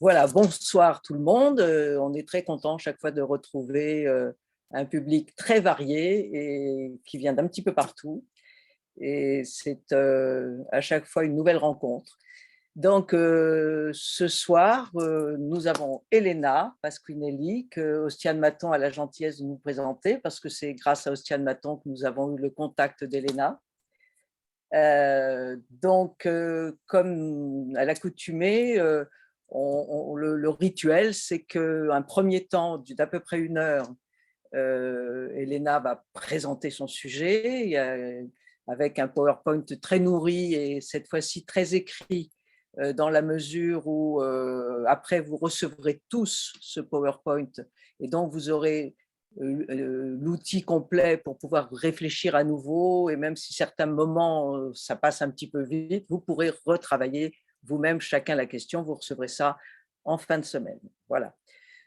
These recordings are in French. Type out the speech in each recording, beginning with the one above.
Voilà, bonsoir tout le monde. On est très content chaque fois de retrouver un public très varié et qui vient d'un petit peu partout. Et c'est à chaque fois une nouvelle rencontre. Donc, ce soir, nous avons Elena Pasquinelli, que Ostiane Maton a la gentillesse de nous présenter, parce que c'est grâce à Ostiane Maton que nous avons eu le contact d'Elena. Donc, comme à l'accoutumée, le rituel, c'est qu'un premier temps d'à peu près 1 heure, Elena va présenter son sujet avec un PowerPoint très nourri et cette fois-ci très écrit, dans la mesure où après vous recevrez tous ce PowerPoint et donc vous aurez l'outil complet pour pouvoir réfléchir à nouveau, et même si certains moments ça passe un petit peu vite, vous pourrez retravailler vous-même chacun la question, vous recevrez ça en fin de semaine. Voilà.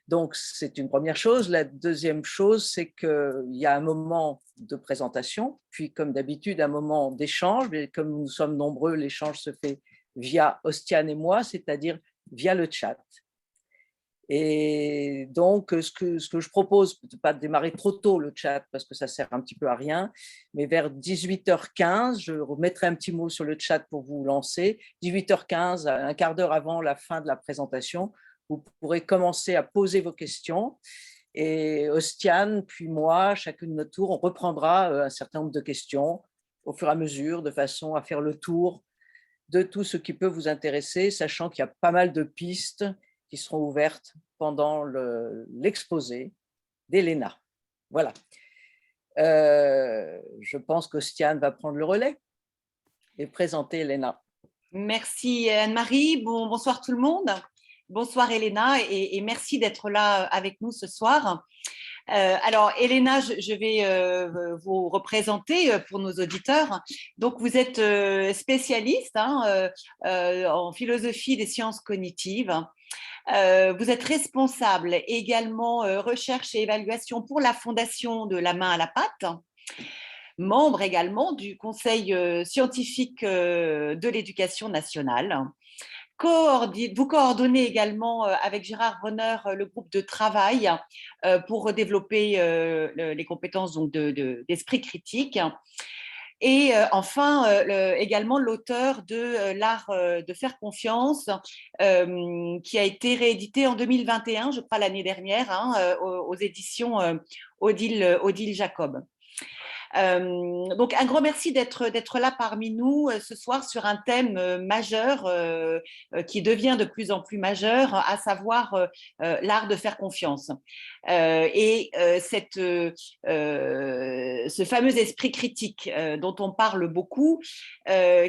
Donc, c'est une première chose. La deuxième chose, c'est qu'il y a un moment de présentation, puis comme d'habitude, un moment d'échange. Et comme nous sommes nombreux, l'échange se fait via Ostiane et moi, c'est-à-dire via le chat. Et donc, ce que je propose, de ne pas démarrer trop tôt le chat, parce que ça sert un petit peu à rien, mais vers 18h15, je remettrai un petit mot sur le chat pour vous lancer. 18h15, un quart d'heure avant la fin de la présentation, vous pourrez commencer à poser vos questions. Et Ostiane, puis moi, chacune de notre tour, on reprendra un certain nombre de questions au fur et à mesure, de façon à faire le tour de tout ce qui peut vous intéresser, sachant qu'il y a pas mal de pistes qui seront ouvertes pendant l'exposé d'Elena. Voilà. Je pense qu'Ostiane va prendre le relais et présenter Elena. Merci Anne-Marie, bonsoir tout le monde. Bonsoir Elena et merci d'être là avec nous ce soir. Alors Elena, je vais vous représenter pour nos auditeurs. Donc vous êtes spécialiste en philosophie des sciences cognitives. Vous êtes responsable également recherche et évaluation pour la Fondation de la main à la pâte, membre également du Conseil scientifique de l'éducation nationale. Vous coordonnez également avec Gérard Bronner le groupe de travail pour développer les compétences donc, d'esprit critique. Et enfin, également l'auteur de L'art de faire confiance, qui a été réédité en 2021, je crois l'année dernière, aux éditions Odile Jacob. Donc un grand merci d'être là parmi nous ce soir sur un thème majeur qui devient de plus en plus majeur, à savoir l'art de faire confiance. Ce fameux esprit critique dont on parle beaucoup,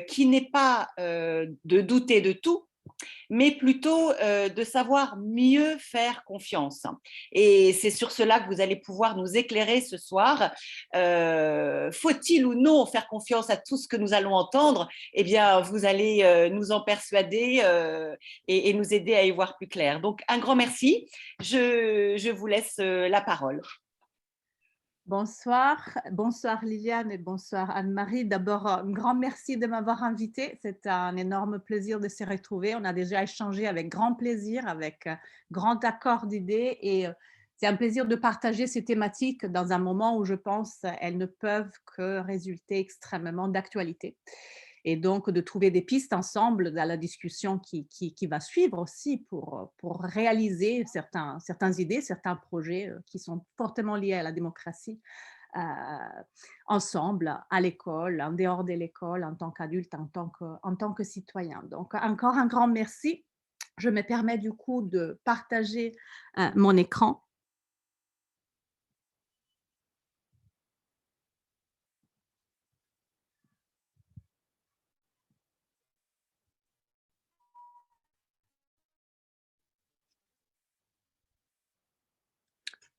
qui n'est pas de douter de tout, mais plutôt de savoir mieux faire confiance. Et c'est sur cela que vous allez pouvoir nous éclairer ce soir. Faut-il ou non faire confiance à tout ce que nous allons entendre? Eh bien, vous allez nous en persuader et nous aider à y voir plus clair. Donc, un grand merci. Je vous laisse la parole. Bonsoir Liliane et bonsoir Anne-Marie. D'abord, un grand merci de m'avoir invitée. C'est un énorme plaisir de se retrouver. On a déjà échangé avec grand plaisir, avec grand accord d'idées, et c'est un plaisir de partager ces thématiques dans un moment où je pense elles ne peuvent que résulter extrêmement d'actualité. Et donc, de trouver des pistes ensemble dans la discussion qui va suivre aussi pour réaliser certaines idées, certains projets qui sont fortement liés à la démocratie, ensemble, à l'école, en dehors de l'école, en tant qu'adulte, en tant que citoyen. Donc, encore un grand merci. Je me permets du coup de partager mon écran.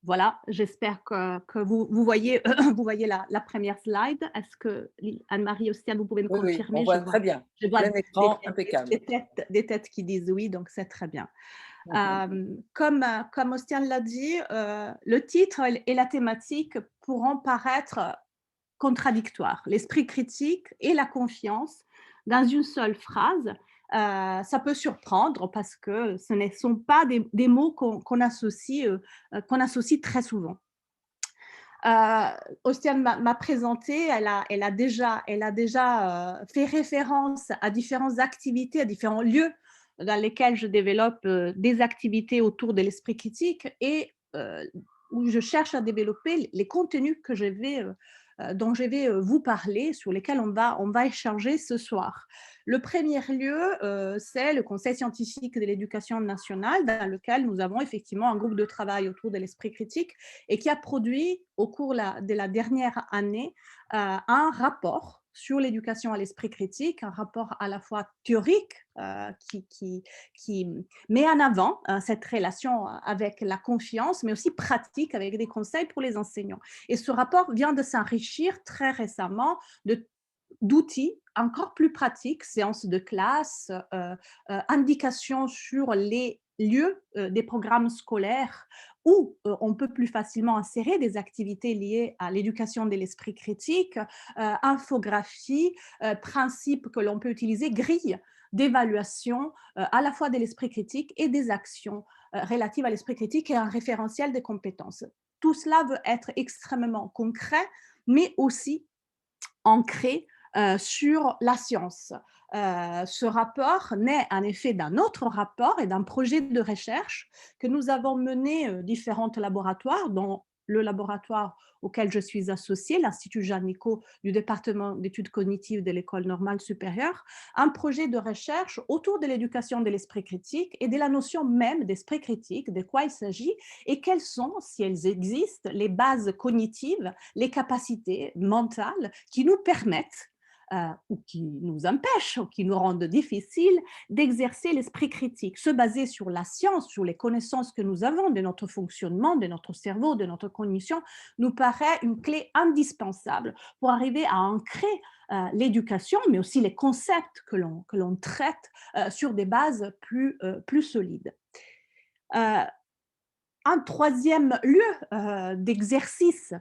Voilà, j'espère que vous voyez, vous voyez la première slide. Est-ce que Anne-Marie, Ostiane, vous pouvez me confirmer? Oui, on voit très bien. Je vois plein écran, impeccable. des têtes qui disent oui, donc c'est très bien. Comme Ostiane l'a dit, le titre et la thématique pourront paraître contradictoires. L'esprit critique et la confiance dans une seule phrase, ça peut surprendre parce que ce ne sont pas des mots qu'on associe très souvent. Ostiane m'a présenté, elle a déjà fait référence à différentes activités, à différents lieux dans lesquels je développe des activités autour de l'esprit critique et où je cherche à développer les contenus dont je vais vous parler, sur lesquels on va échanger ce soir. Le premier lieu, c'est le Conseil scientifique de l'éducation nationale, dans lequel nous avons effectivement un groupe de travail autour de l'esprit critique et qui a produit au cours de la dernière année un rapport sur l'éducation à l'esprit critique, un rapport à la fois théorique qui met en avant cette relation avec la confiance, mais aussi pratique avec des conseils pour les enseignants. Et ce rapport vient de s'enrichir très récemment d'outils encore plus pratiques, séances de classe, indications sur les lieux des programmes scolaires où on peut plus facilement insérer des activités liées à l'éducation de l'esprit critique, infographies, principes que l'on peut utiliser, grilles d'évaluation à la fois de l'esprit critique et des actions relatives à l'esprit critique et un référentiel des compétences. Tout cela veut être extrêmement concret, mais aussi ancré sur la science. Ce rapport naît en effet d'un autre rapport et d'un projet de recherche que nous avons mené différents laboratoires, dont le laboratoire auquel je suis associée, l'Institut Jean Nicot du département d'études cognitives de l'École normale supérieure, un projet de recherche autour de l'éducation de l'esprit critique et de la notion même d'esprit critique, de quoi il s'agit et quelles sont, si elles existent, les bases cognitives, les capacités mentales qui nous permettent ou qui nous empêchent, ou qui nous rendent difficile d'exercer l'esprit critique. Se baser sur la science, sur les connaissances que nous avons de notre fonctionnement, de notre cerveau, de notre cognition, nous paraît une clé indispensable pour arriver à ancrer l'éducation, mais aussi les concepts que l'on traite sur des bases plus solides. Un troisième lieu d'exercice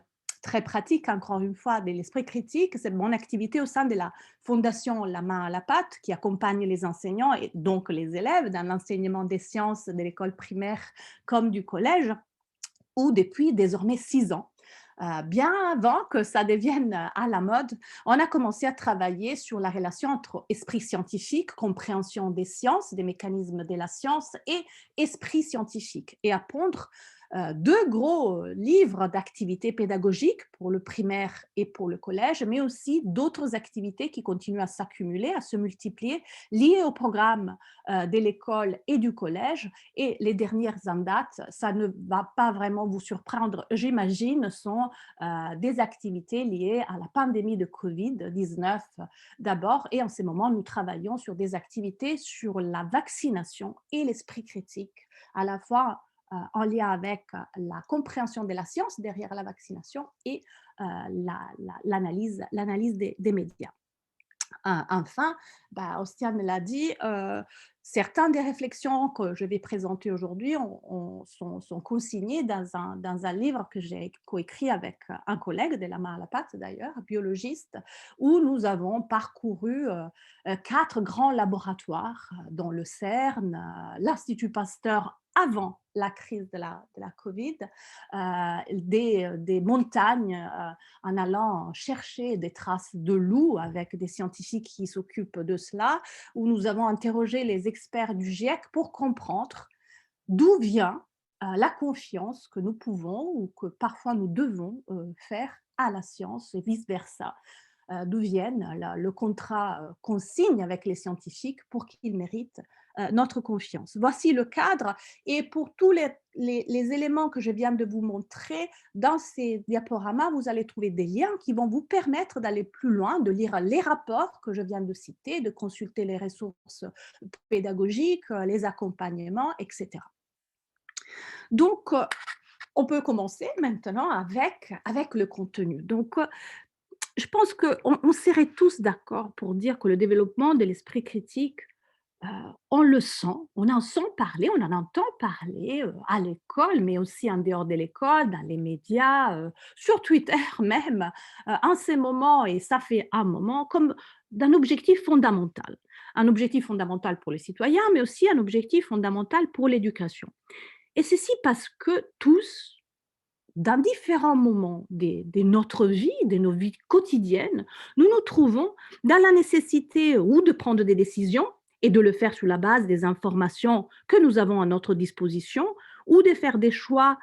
très pratique, encore une fois, de l'esprit critique, c'est mon activité au sein de la Fondation La Main à la Pâte, qui accompagne les enseignants et donc les élèves dans l'enseignement des sciences de l'école primaire comme du collège, où depuis désormais 6 ans, bien avant que ça devienne à la mode, on a commencé à travailler sur la relation entre esprit scientifique, compréhension des sciences, des mécanismes de la science et esprit scientifique, et à pondre 2 gros livres d'activités pédagogiques pour le primaire et pour le collège, mais aussi d'autres activités qui continuent à s'accumuler, à se multiplier, liées au programme de l'école et du collège. Et les dernières en date, ça ne va pas vraiment vous surprendre, j'imagine, sont des activités liées à la pandémie de Covid-19 d'abord. Et en ce moment, nous travaillons sur des activités sur la vaccination et l'esprit critique, à la fois en lien avec la compréhension de la science derrière la vaccination et l'analyse des médias. Enfin, Ostiane l'a dit, certaines des réflexions que je vais présenter aujourd'hui sont consignées dans un livre que j'ai coécrit avec un collègue de La Main à la Pâte d'ailleurs, biologiste, où nous avons parcouru 4 grands laboratoires, dont le CERN, l'Institut Pasteur avant la crise de la Covid, des montagnes en allant chercher des traces de loups avec des scientifiques qui s'occupent de cela, où nous avons interrogé les experts du GIEC pour comprendre d'où vient la confiance que nous pouvons ou que parfois nous devons faire à la science et vice-versa. D'où viennent le contrat qu'on signe avec les scientifiques pour qu'ils méritent notre confiance. Voici le cadre, et pour tous les éléments que je viens de vous montrer dans ces diaporamas, vous allez trouver des liens qui vont vous permettre d'aller plus loin, de lire les rapports que je viens de citer, de consulter les ressources pédagogiques, les accompagnements, etc. Donc, on peut commencer maintenant avec le contenu. Donc, je pense qu'on serait tous d'accord pour dire que le développement de l'esprit critique, on le sent, on en sent parler, on en entend parler à l'école, mais aussi en dehors de l'école, dans les médias, sur Twitter même, en ces moments, et ça fait un moment, comme d'un objectif fondamental. Un objectif fondamental pour les citoyens, mais aussi un objectif fondamental pour l'éducation. Et ceci parce que tous, dans différents moments de notre vie, de nos vies quotidiennes, nous nous trouvons dans la nécessité ou de prendre des décisions et de le faire sur la base des informations que nous avons à notre disposition, ou de faire des choix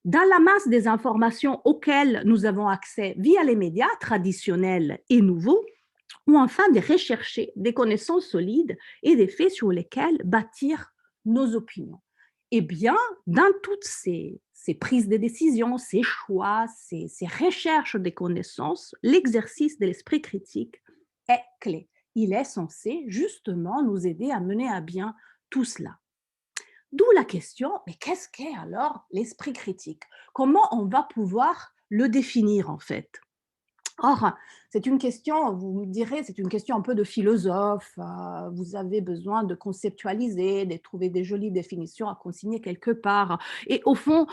dans la masse des informations auxquelles nous avons accès via les médias traditionnels et nouveaux, ou enfin de rechercher des connaissances solides et des faits sur lesquels bâtir nos opinions. Eh bien, dans toutes ces prises de décision, ces choix, ces recherches des connaissances, l'exercice de l'esprit critique est clé. Il est censé justement nous aider à mener à bien tout cela. D'où la question, mais qu'est-ce qu'est alors l'esprit critique? Comment on va pouvoir le définir en fait? Or, c'est une question, vous me direz, c'est une question un peu de philosophe, vous avez besoin de conceptualiser, de trouver des jolies définitions à consigner quelque part. Et au fond,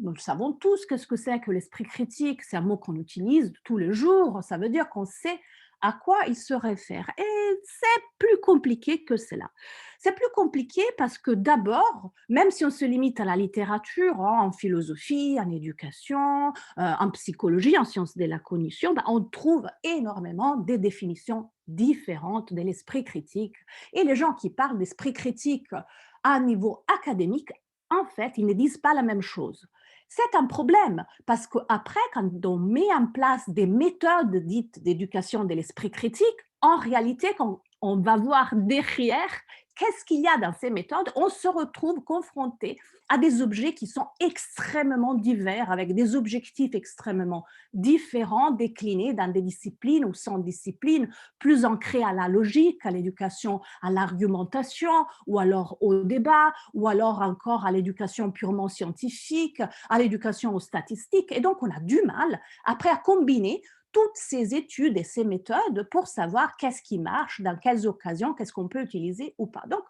nous savons tous qu'est-ce que c'est que l'esprit critique, c'est un mot qu'on utilise tous les jours, ça veut dire qu'on sait à quoi il se réfère. Et c'est plus compliqué que cela. C'est plus compliqué parce que d'abord, même si on se limite à la littérature, en philosophie, en éducation, en psychologie, en sciences de la cognition, on trouve énormément des définitions différentes de l'esprit critique. Et les gens qui parlent d'esprit critique à un niveau académique, en fait, ils ne disent pas la même chose. C'est un problème parce qu'après, quand on met en place des méthodes dites d'éducation de l'esprit critique, en réalité, quand on va voir derrière qu'est-ce qu'il y a dans ces méthodes, on se retrouve confronté à des objets qui sont extrêmement divers, avec des objectifs extrêmement différents, déclinés dans des disciplines ou sans discipline, plus ancrés à la logique, à l'éducation, à l'argumentation, ou alors au débat, ou alors encore à l'éducation purement scientifique, à l'éducation aux statistiques. Et donc, on a du mal, après, à combiner toutes ces études et ces méthodes pour savoir qu'est-ce qui marche, dans quelles occasions, qu'est-ce qu'on peut utiliser ou pas. Donc,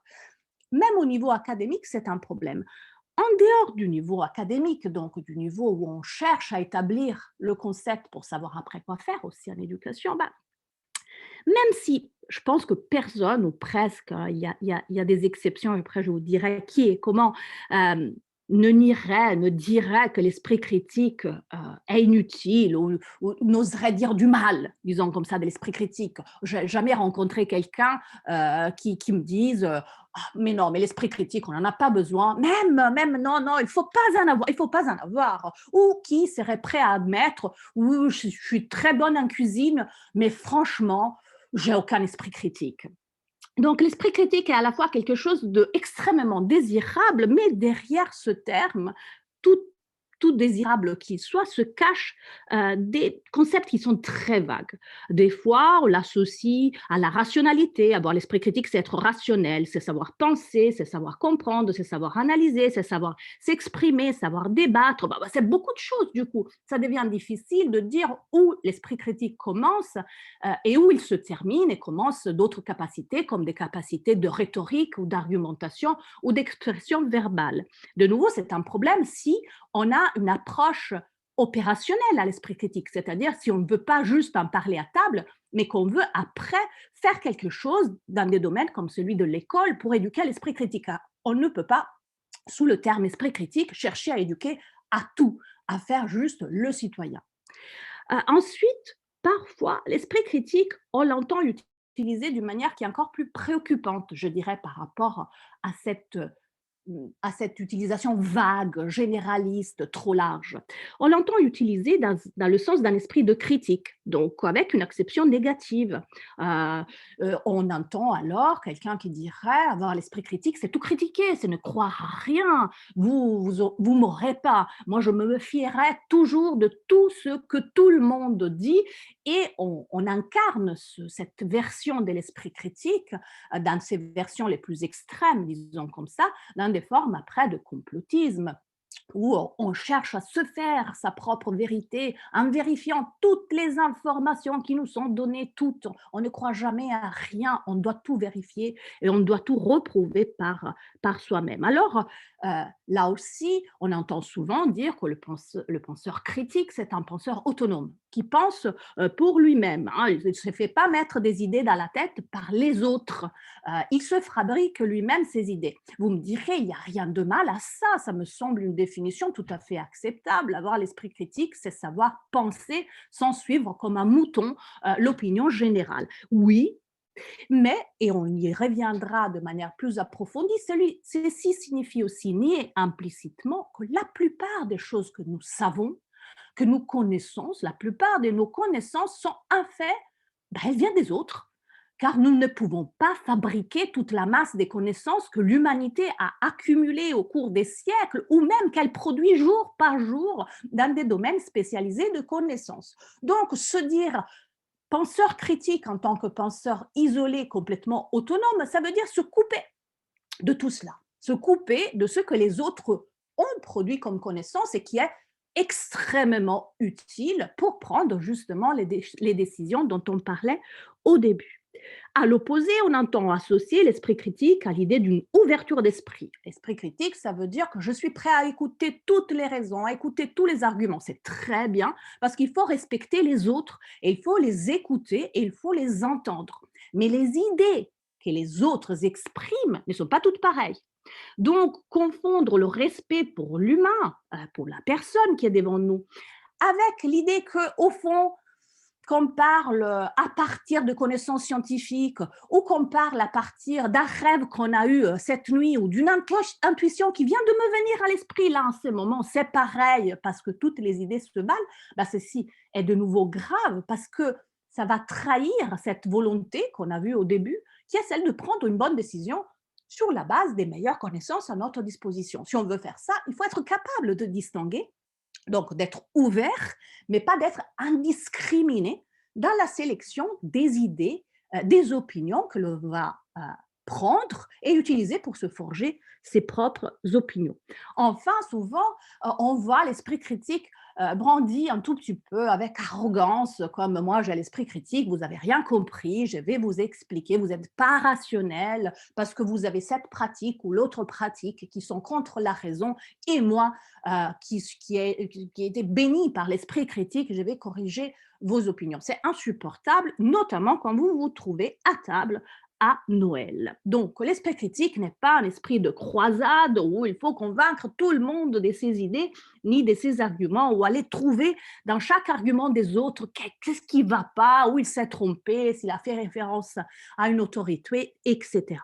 même au niveau académique, c'est un problème. En dehors du niveau académique, donc du niveau où on cherche à établir le concept pour savoir après quoi faire aussi en éducation, même si je pense que personne, ou presque, il y a des exceptions, et après je vous dirai qui et comment, ne dirait que l'esprit critique est inutile ou n'oserait dire du mal, disons comme ça, de l'esprit critique. Je n'ai jamais rencontré quelqu'un qui me dise ah, mais non, mais l'esprit critique, on n'en a pas besoin. Même, non, il faut pas en avoir, il faut pas en avoir. Ou qui serait prêt à admettre, oui, je suis très bonne en cuisine, mais franchement, j'ai aucun esprit critique. Donc, l'esprit critique est à la fois quelque chose d'extrêmement désirable, mais derrière ce terme, tout, tout désirable qu'il soit, se cachent des concepts qui sont très vagues. Des fois, on l'associe à la rationalité. Avoir l'esprit critique, c'est être rationnel, c'est savoir penser, c'est savoir comprendre, c'est savoir analyser, c'est savoir s'exprimer, savoir débattre. C'est beaucoup de choses, du coup. Ça devient difficile de dire où l'esprit critique commence et où il se termine et commence d'autres capacités, comme des capacités de rhétorique ou d'argumentation ou d'expression verbale. De nouveau, c'est un problème si on a une approche opérationnelle à l'esprit critique, c'est-à-dire si on ne veut pas juste en parler à table, mais qu'on veut après faire quelque chose dans des domaines comme celui de l'école pour éduquer l'esprit critique. On ne peut pas, sous le terme esprit critique, chercher à éduquer à tout, à faire juste le citoyen. Ensuite, parfois, l'esprit critique, on l'entend utilisé d'une manière qui est encore plus préoccupante, je dirais, par rapport à cette utilisation vague, généraliste, trop large. On l'entend utiliser dans le sens d'un esprit de critique, donc avec une acception négative. On entend alors quelqu'un qui dirait avoir l'esprit critique, c'est tout critiquer, c'est ne croire à rien, vous m'aurez pas, moi je me méfierai toujours de tout ce que tout le monde dit, et on incarne cette version de l'esprit critique dans ses versions les plus extrêmes, disons comme ça, dans des formes après de complotisme, où on cherche à se faire sa propre vérité en vérifiant toutes les informations qui nous sont données, toutes. On ne croit jamais à rien, on doit tout vérifier et on doit tout reprouver par soi-même. Alors, là aussi, on entend souvent dire que le penseur critique, c'est un penseur autonome. qui pense pour lui-même. Hein. Il ne se fait pas mettre des idées dans la tête par les autres. Il se fabrique lui-même ses idées. Vous me direz, il n'y a rien de mal à ça. Ça me semble une définition tout à fait acceptable. Avoir l'esprit critique, c'est savoir penser sans suivre comme un mouton l'opinion générale. Oui, mais, et on y reviendra de manière plus approfondie, ceci signifie aussi nier implicitement que la plupart des choses que nous savons, que nous connaissons, la plupart de nos connaissances sont un fait, elles viennent des autres, car nous ne pouvons pas fabriquer toute la masse des connaissances que l'humanité a accumulées au cours des siècles ou même qu'elle produit jour par jour dans des domaines spécialisés de connaissances. Donc, se dire penseur critique en tant que penseur isolé, complètement autonome, ça veut dire se couper de tout cela, se couper de ce que les autres ont produit comme connaissance et qui est extrêmement utile pour prendre justement les décisions dont on parlait au début. À l'opposé, on entend associer l'esprit critique à l'idée d'une ouverture d'esprit. L'esprit critique, ça veut dire que je suis prêt à écouter toutes les raisons, à écouter tous les arguments. C'est très bien parce qu'il faut respecter les autres et il faut les écouter et il faut les entendre. Mais les idées que les autres expriment ne sont pas toutes pareilles. Donc, confondre le respect pour l'humain, pour la personne qui est devant nous, avec l'idée qu'au fond, qu'on parle à partir de connaissances scientifiques ou qu'on parle à partir d'un rêve qu'on a eu cette nuit ou d'une intuition qui vient de me venir à l'esprit là en ce moment, c'est pareil parce que toutes les idées se valent, ceci est de nouveau grave parce que ça va trahir cette volonté qu'on a vue au début qui est celle de prendre une bonne décision sur la base des meilleures connaissances à notre disposition. Si on veut faire ça, il faut être capable de distinguer, donc d'être ouvert, mais pas d'être indiscriminé dans la sélection des idées, des opinions que l'on va prendre et utiliser pour se forger ses propres opinions. Enfin, souvent, on voit l'esprit critique brandi un tout petit peu avec arrogance, comme moi j'ai l'esprit critique, vous n'avez rien compris, je vais vous expliquer, vous n'êtes pas rationnel parce que vous avez cette pratique ou l'autre pratique qui sont contre la raison et moi qui ai été béni par l'esprit critique, je vais corriger vos opinions. C'est insupportable, notamment quand vous vous trouvez à table à Noël. Donc, l'esprit critique n'est pas un esprit de croisade où il faut convaincre tout le monde de ses idées, ni de ses arguments, ou aller trouver dans chaque argument des autres qu'est-ce qui ne va pas, où il s'est trompé, s'il a fait référence à une autorité, etc.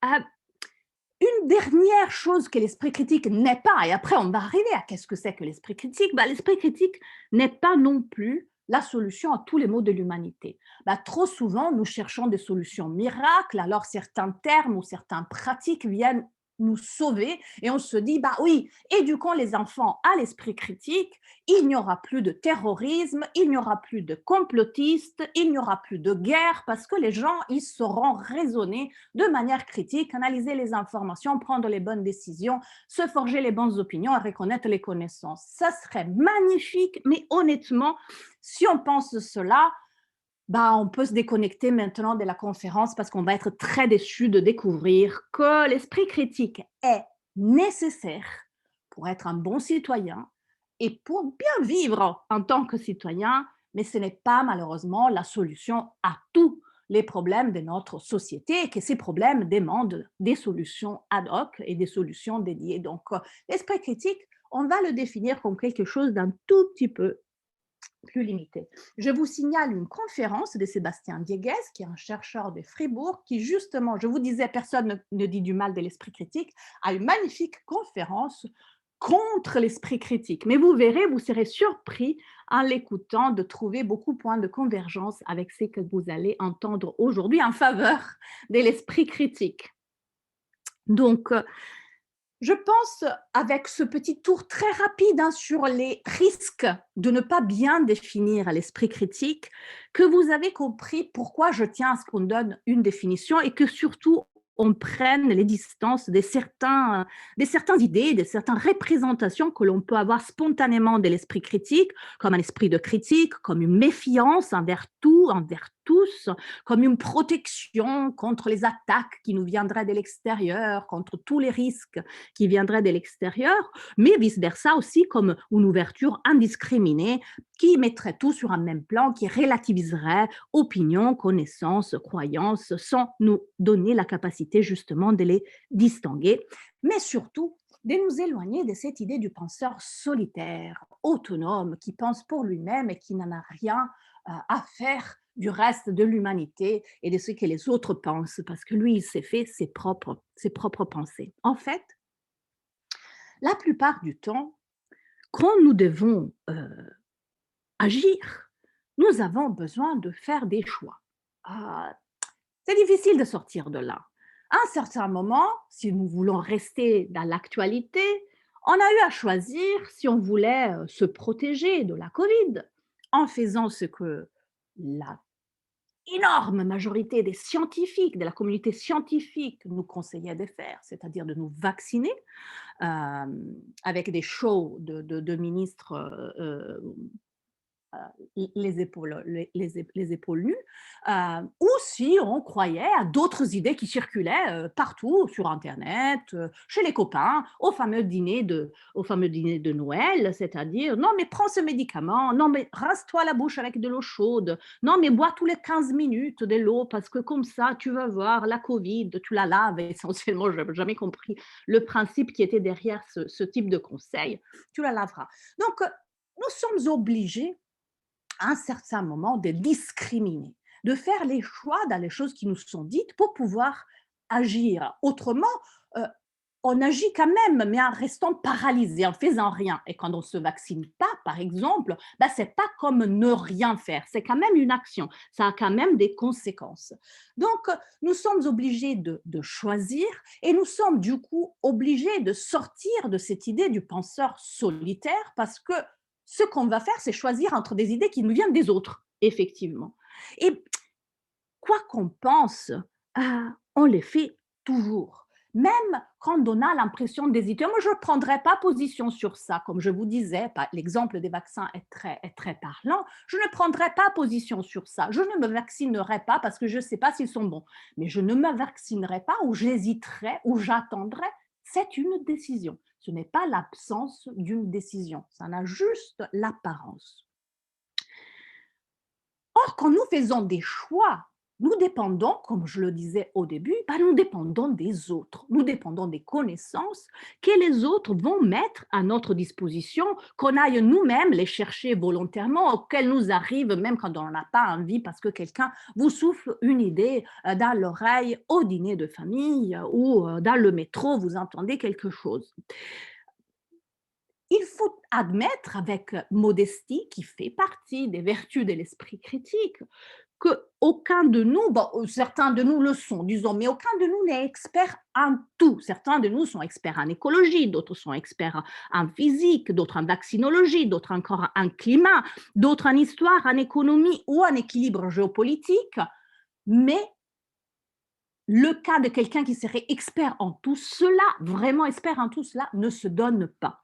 Une dernière chose que l'esprit critique n'est pas, et après on va arriver à qu'est-ce que c'est que l'esprit critique, l'esprit critique n'est pas non plus la solution à tous les maux de l'humanité. Trop souvent, nous cherchons des solutions miracles, alors certains termes ou certaines pratiques viennent nous sauver et on se dit, oui, éduquons les enfants à l'esprit critique, il n'y aura plus de terrorisme, il n'y aura plus de complotistes, il n'y aura plus de guerre parce que les gens, ils sauront raisonner de manière critique, analyser les informations, prendre les bonnes décisions, se forger les bonnes opinions et reconnaître les connaissances. Ça serait magnifique, mais honnêtement, si on pense cela, on peut se déconnecter maintenant de la conférence parce qu'on va être très déçu de découvrir que l'esprit critique est nécessaire pour être un bon citoyen et pour bien vivre en tant que citoyen, mais ce n'est pas malheureusement la solution à tous les problèmes de notre société et que ces problèmes demandent des solutions ad hoc et des solutions dédiées. Donc, l'esprit critique, on va le définir comme quelque chose d'un tout petit peu plus limité. Je vous signale une conférence de Sébastien Dieguez, qui est un chercheur de Fribourg, qui justement, je vous disais, personne ne dit du mal de l'esprit critique, a une magnifique conférence contre l'esprit critique. Mais vous verrez, vous serez surpris en l'écoutant de trouver beaucoup de points de convergence avec ce que vous allez entendre aujourd'hui en faveur de l'esprit critique. Donc, je pense, avec ce petit tour très rapide sur les risques de ne pas bien définir l'esprit critique, que vous avez compris pourquoi je tiens à ce qu'on donne une définition et que surtout, on prenne les distances de certaines idées, de certaines représentations que l'on peut avoir spontanément de l'esprit critique, comme un esprit de critique, comme une méfiance envers tout, envers tous, comme une protection contre les attaques qui nous viendraient de l'extérieur, contre tous les risques qui viendraient de l'extérieur, mais vice-versa aussi comme une ouverture indiscriminée qui mettrait tout sur un même plan, qui relativiserait opinions, connaissances, croyances, sans nous donner la capacité justement de les distinguer, mais surtout de nous éloigner de cette idée du penseur solitaire, autonome, qui pense pour lui-même et qui n'en a rien à faire du reste de l'humanité et de ce que les autres pensent, parce que lui, il s'est fait ses propres pensées. En fait, la plupart du temps, quand nous devons agir, nous avons besoin de faire des choix. C'est difficile de sortir de là. À un certain moment, si nous voulons rester dans l'actualité, on a eu à choisir si on voulait se protéger de la Covid en faisant ce que la énorme majorité des scientifiques, de la communauté scientifique nous conseillait de faire, c'est-à-dire de nous vacciner avec des shows de ministres les épaules nues, ou si on croyait à d'autres idées qui circulaient partout sur Internet, chez les copains, au fameux dîner de Noël, c'est-à-dire non mais prends ce médicament, non mais rince-toi la bouche avec de l'eau chaude, non mais bois tous les 15 minutes de l'eau parce que comme ça tu vas voir la Covid, tu la laves essentiellement, je n'avais jamais compris le principe qui était derrière ce type de conseil, tu la laveras. Donc nous sommes obligés à un certain moment de discriminer, de faire les choix dans les choses qui nous sont dites pour pouvoir agir. Autrement, on agit quand même, mais en restant paralysé, en faisant rien. Et quand on ne se vaccine pas, par exemple, ben, ce n'est pas comme ne rien faire, c'est quand même une action, ça a quand même des conséquences. Donc, nous sommes obligés de choisir et nous sommes du coup obligés de sortir de cette idée du penseur solitaire parce que ce qu'on va faire, c'est choisir entre des idées qui nous viennent des autres, effectivement. Et quoi qu'on pense, on les fait toujours. Même quand on a l'impression d'hésiter, moi je ne prendrai pas position sur ça, comme je vous disais, l'exemple des vaccins est très parlant, je ne prendrai pas position sur ça, je ne me vaccinerai pas parce que je ne sais pas s'ils sont bons, mais je ne me vaccinerai pas ou j'hésiterai ou j'attendrai, c'est une décision. Ce n'est pas l'absence d'une décision, ça en a juste l'apparence. Or, quand nous faisons des choix, nous dépendons, comme je le disais au début, nous dépendons des autres, nous dépendons des connaissances que les autres vont mettre à notre disposition, qu'on aille nous-mêmes les chercher volontairement, auxquelles nous arrivent même quand on n'en a pas envie parce que quelqu'un vous souffle une idée dans l'oreille au dîner de famille ou dans le métro, vous entendez quelque chose. Il faut admettre avec modestie, qui fait partie des vertus de l'esprit critique, qu'aucun de nous, certains de nous le sont, disons, mais aucun de nous n'est expert en tout. Certains de nous sont experts en écologie, d'autres sont experts en physique, d'autres en vaccinologie, d'autres encore en climat, d'autres en histoire, en économie ou en équilibre géopolitique. Mais le cas de quelqu'un qui serait expert en tout cela, vraiment expert en tout cela, ne se donne pas.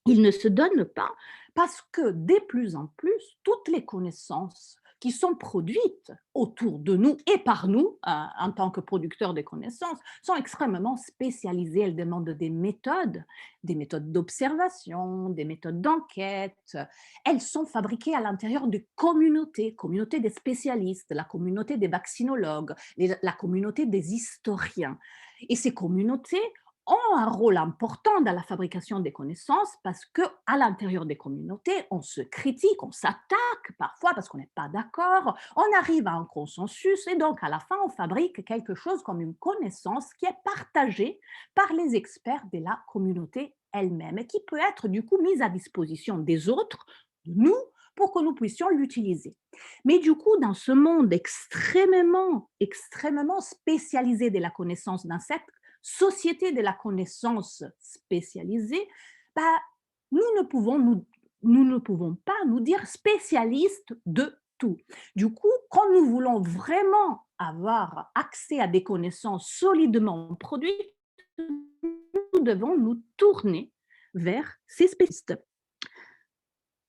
Il ne se donne pas parce que de plus en plus, toutes les connaissances qui sont produites autour de nous et par nous, en tant que producteurs de connaissances, sont extrêmement spécialisées. Elles demandent des méthodes d'observation, des méthodes d'enquête. Elles sont fabriquées à l'intérieur de communautés des spécialistes, la communauté des vaccinologues, la communauté des historiens. Et ces communautés ont un rôle important dans la fabrication des connaissances parce qu'à l'intérieur des communautés, on se critique, on s'attaque parfois parce qu'on n'est pas d'accord, on arrive à un consensus et donc à la fin, on fabrique quelque chose comme une connaissance qui est partagée par les experts de la communauté elle-même et qui peut être du coup mise à disposition des autres, de nous, pour que nous puissions l'utiliser. Mais du coup, dans ce monde extrêmement spécialisé de la connaissance, dans cette société de la connaissance spécialisée, nous ne pouvons pas nous dire spécialistes de tout. Du coup, quand nous voulons vraiment avoir accès à des connaissances solidement produites, nous devons nous tourner vers ces spécialistes.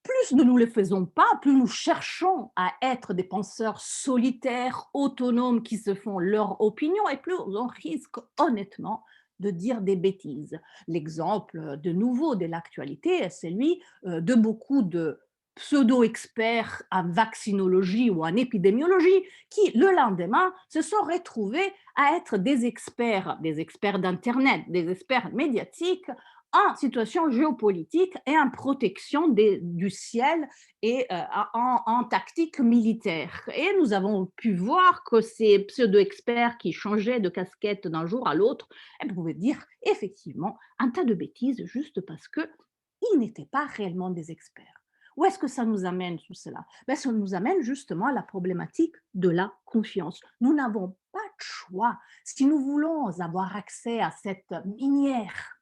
Plus plus nous ne le faisons pas, plus nous cherchons à être des penseurs solitaires, autonomes, qui se font leur opinion, et plus on risque honnêtement de dire des bêtises. L'exemple de nouveau de l'actualité est celui de beaucoup de pseudo-experts en vaccinologie ou en épidémiologie qui, le lendemain, se sont retrouvés à être des experts d'Internet, des experts médiatiques en situation géopolitique et en protection du ciel et en tactique militaire. Et nous avons pu voir que ces pseudo-experts qui changeaient de casquette d'un jour à l'autre pouvaient dire effectivement un tas de bêtises juste parce qu'ils n'étaient pas réellement des experts. Où est-ce que ça nous amène tout cela? Ça nous amène justement à la problématique de la confiance. Nous n'avons pas de choix. Si nous voulons avoir accès à cette minière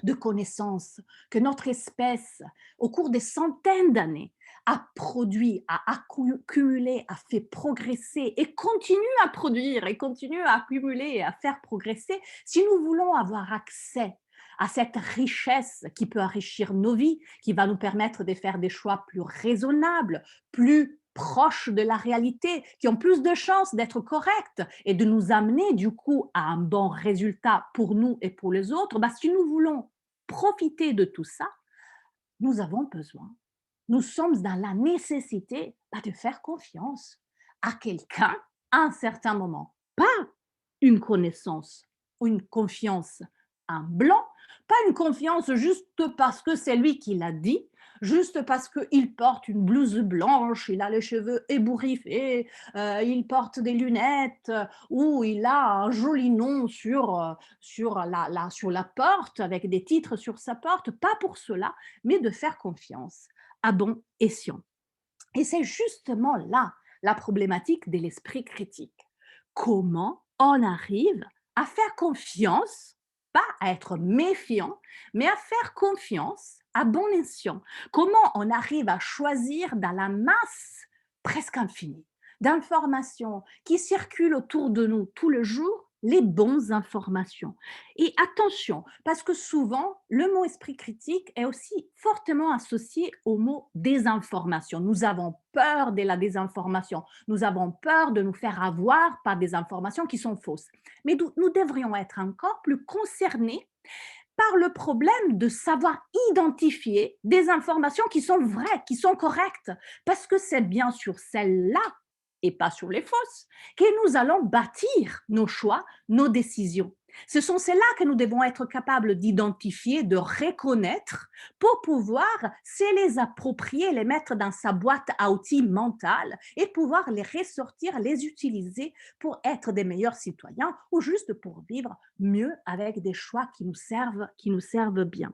de connaissances que notre espèce, au cours des centaines d'années, a produit, a accumulé, a fait progresser et continue à produire et continue à accumuler et à faire progresser, si nous voulons avoir accès à cette richesse qui peut enrichir nos vies, qui va nous permettre de faire des choix plus raisonnables, plus proches de la réalité, qui ont plus de chances d'être corrects et de nous amener du coup à un bon résultat pour nous et pour les autres, si nous voulons profiter de tout ça, nous avons besoin, nous sommes dans la nécessité de faire confiance à quelqu'un à un certain moment. Pas une connaissance ou une confiance en blanc, pas une confiance juste parce que c'est lui qui l'a dit, juste parce qu'il porte une blouse blanche, il a les cheveux ébouriffés, il porte des lunettes ou il a un joli nom sur la porte avec des titres sur sa porte, pas pour cela, mais de faire confiance à bon escient. Et c'est justement là la problématique de l'esprit critique. Comment on arrive à faire confiance, pas à être méfiant, mais à faire confiance à bon escient? Comment on arrive à choisir dans la masse presque infinie d'informations qui circulent autour de nous tous les jours les bonnes informations? Et attention, parce que souvent, le mot esprit critique est aussi fortement associé au mot désinformation. Nous avons peur de la désinformation. Nous avons peur de nous faire avoir par des informations qui sont fausses. Mais nous devrions être encore plus concernés par le problème de savoir identifier des informations qui sont vraies, qui sont correctes, parce que c'est bien sur celles-là et pas sur les fausses que nous allons bâtir nos choix, nos décisions. Ce sont celles-là que nous devons être capables d'identifier, de reconnaître pour pouvoir se les approprier, les mettre dans sa boîte à outils mentale et pouvoir les ressortir, les utiliser pour être des meilleurs citoyens ou juste pour vivre mieux avec des choix qui nous servent bien.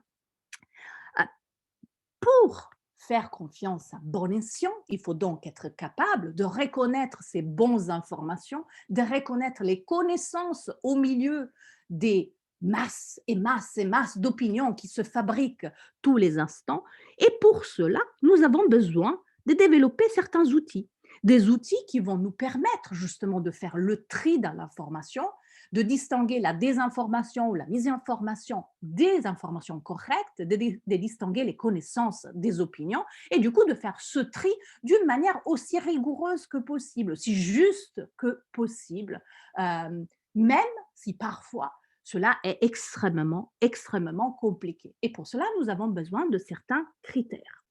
Pour faire confiance à bon escient, il faut donc être capable de reconnaître ces bonnes informations, de reconnaître les connaissances au milieu des masses et masses et masses d'opinions qui se fabriquent tous les instants. Et pour cela, nous avons besoin de développer certains outils. Des outils qui vont nous permettre justement de faire le tri dans l'information, de distinguer la désinformation ou la misinformation des informations correctes, de distinguer les connaissances des opinions et du coup de faire ce tri d'une manière aussi rigoureuse que possible, aussi juste que possible, même si parfois cela est extrêmement, extrêmement compliqué. Et pour cela, nous avons besoin de certains critères.